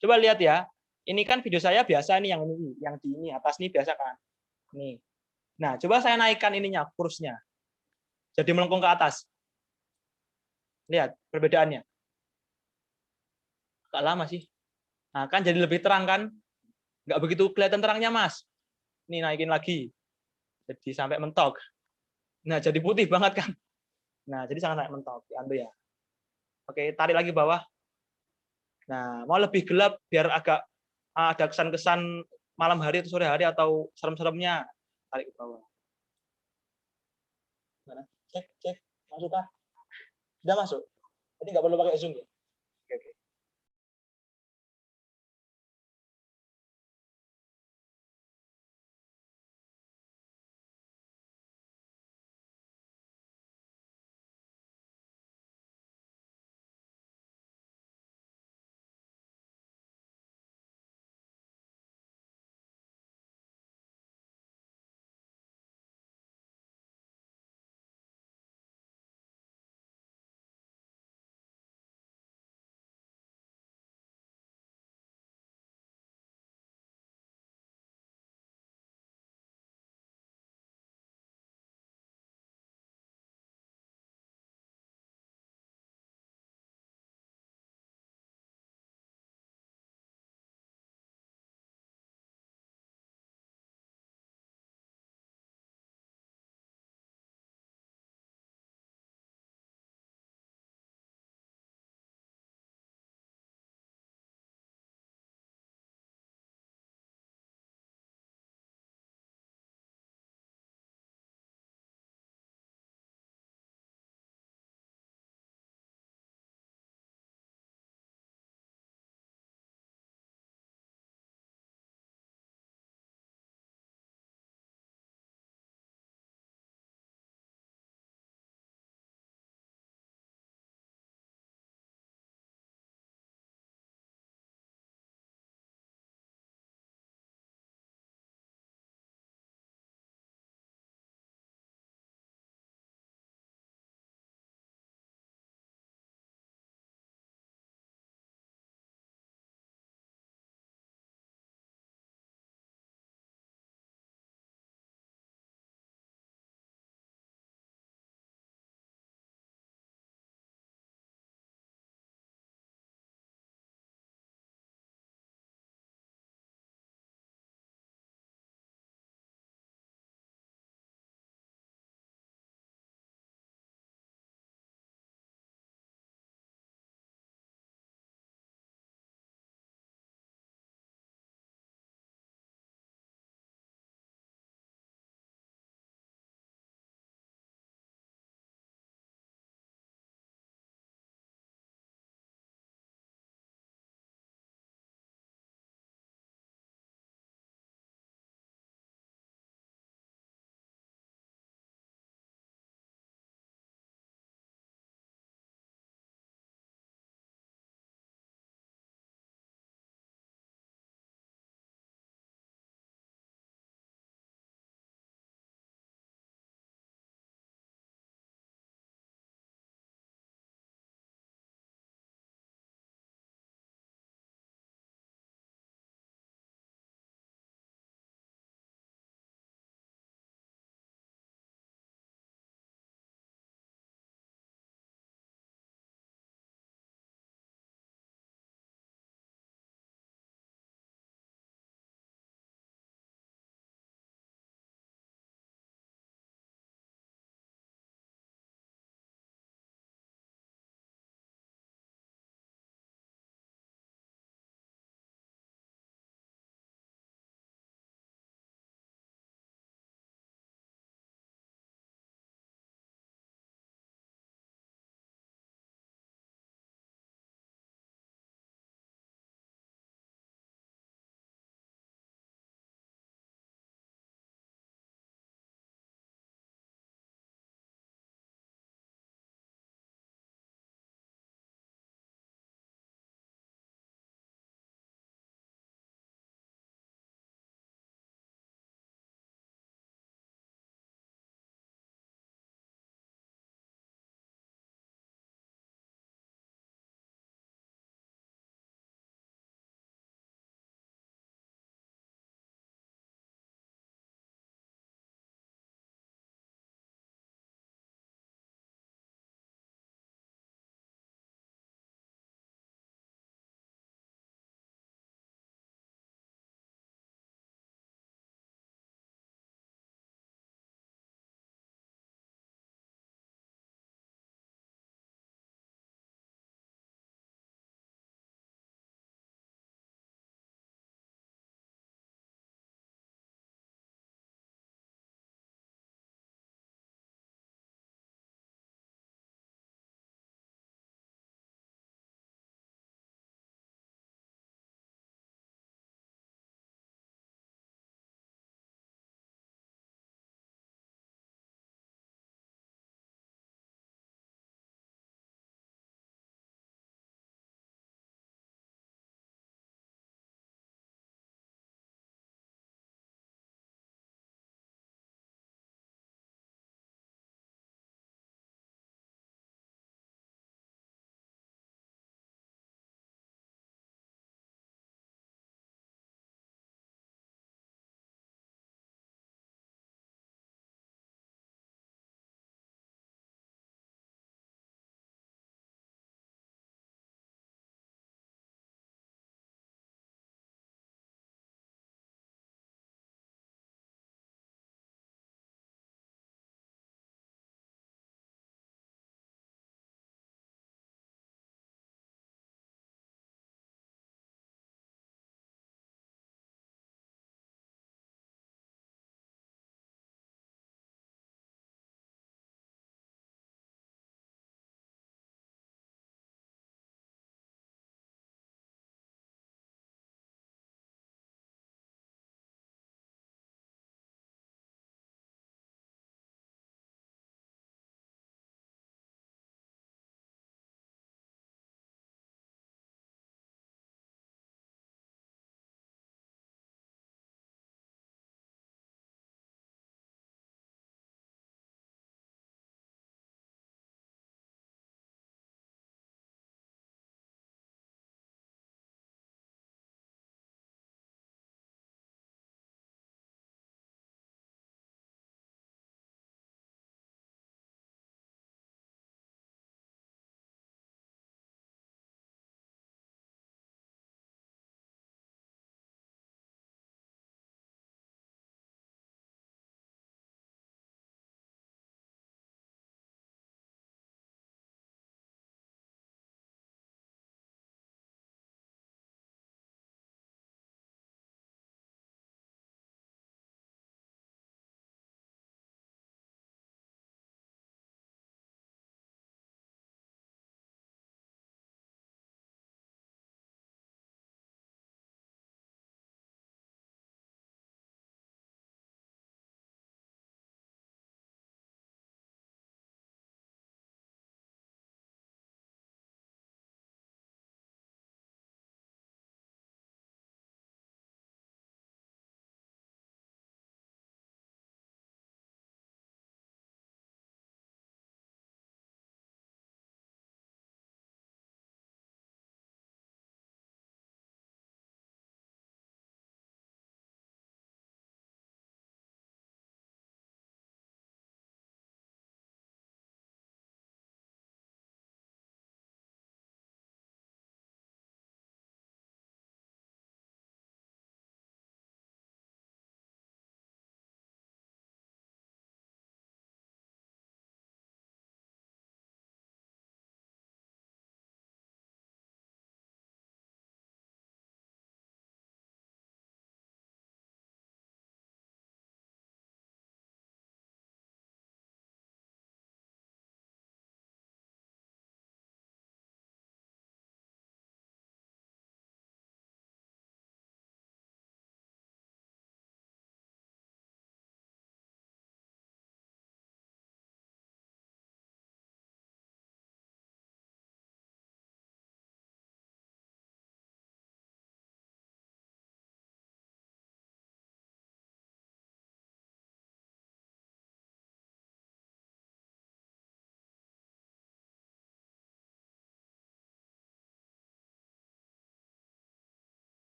Coba lihat ya. Ini kan video saya biasa nih yang di ini atas nih biasa kan. Nih. Nah, coba saya naikkan ininya, kursnya. Jadi melengkung ke atas. Lihat perbedaannya. Agak lama sih. Nah, kan jadi lebih terang kan? Nggak begitu kelihatan terangnya, Mas. Ini naikin lagi. Jadi sampai mentok. Nah, jadi putih banget kan? Nah, jadi sangat naik mentok. Diambil ya. Oke, tarik lagi bawah. Nah, mau lebih gelap biar agak ada kesan-kesan malam hari atau sore hari atau serem-seremnya. Tarik ke bawah. Mana? Cek. Masuk kah? Sudah masuk. Jadi nggak perlu pakai zoom ya. Oke.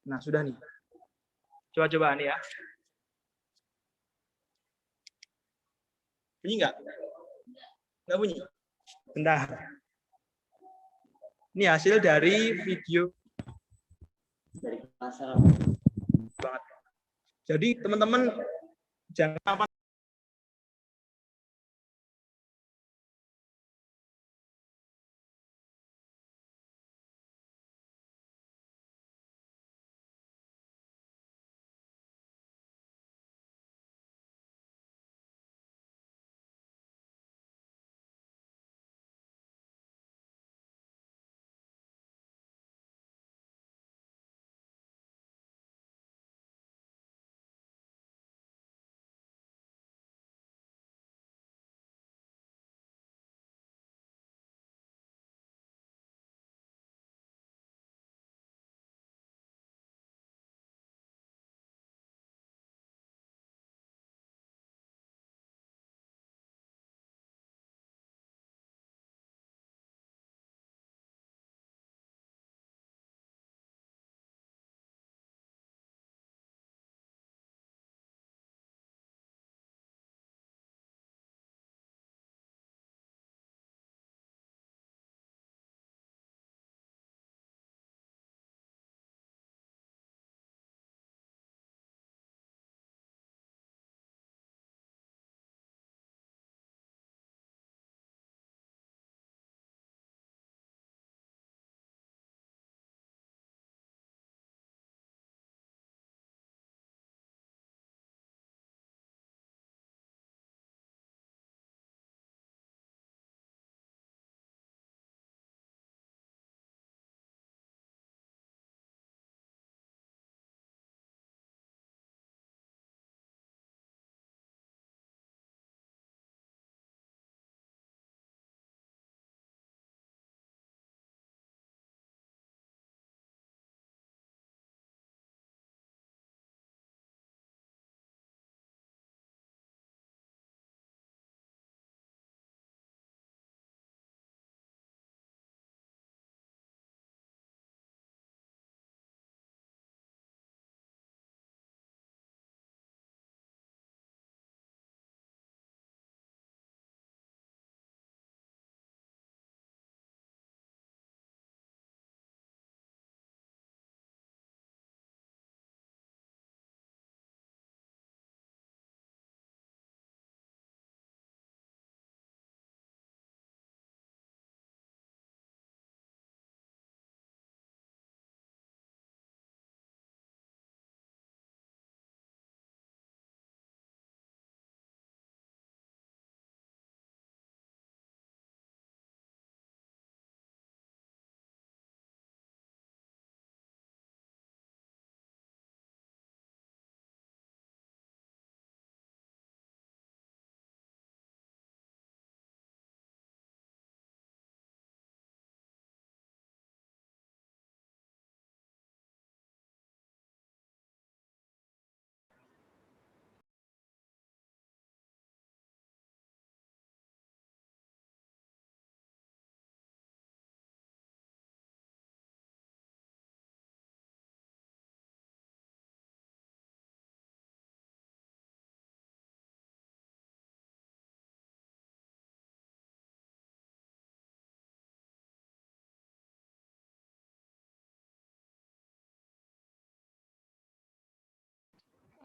Nah, sudah nih. Coba-coba nih ya. Bunyi nggak? Nggak bunyi? Bentar. Ini hasil dari video. Banget. Jadi teman-teman jangan apa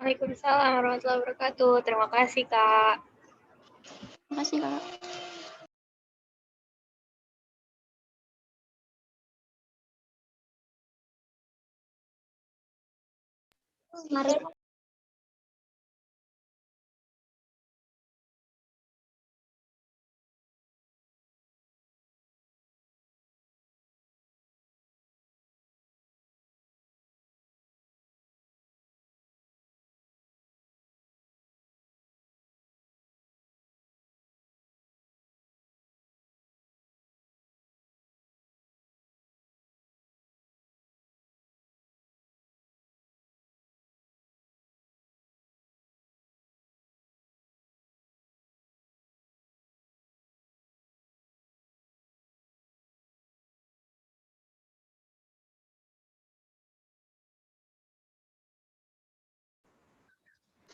Waalaikumsalam warahmatullahi wabarakatuh. Terima kasih, Kak. Terima kasih, Kak. Mari.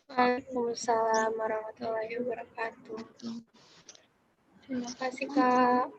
Waalaikumsalam warahmatullahi wabarakatuh. Terima kasih, Kak.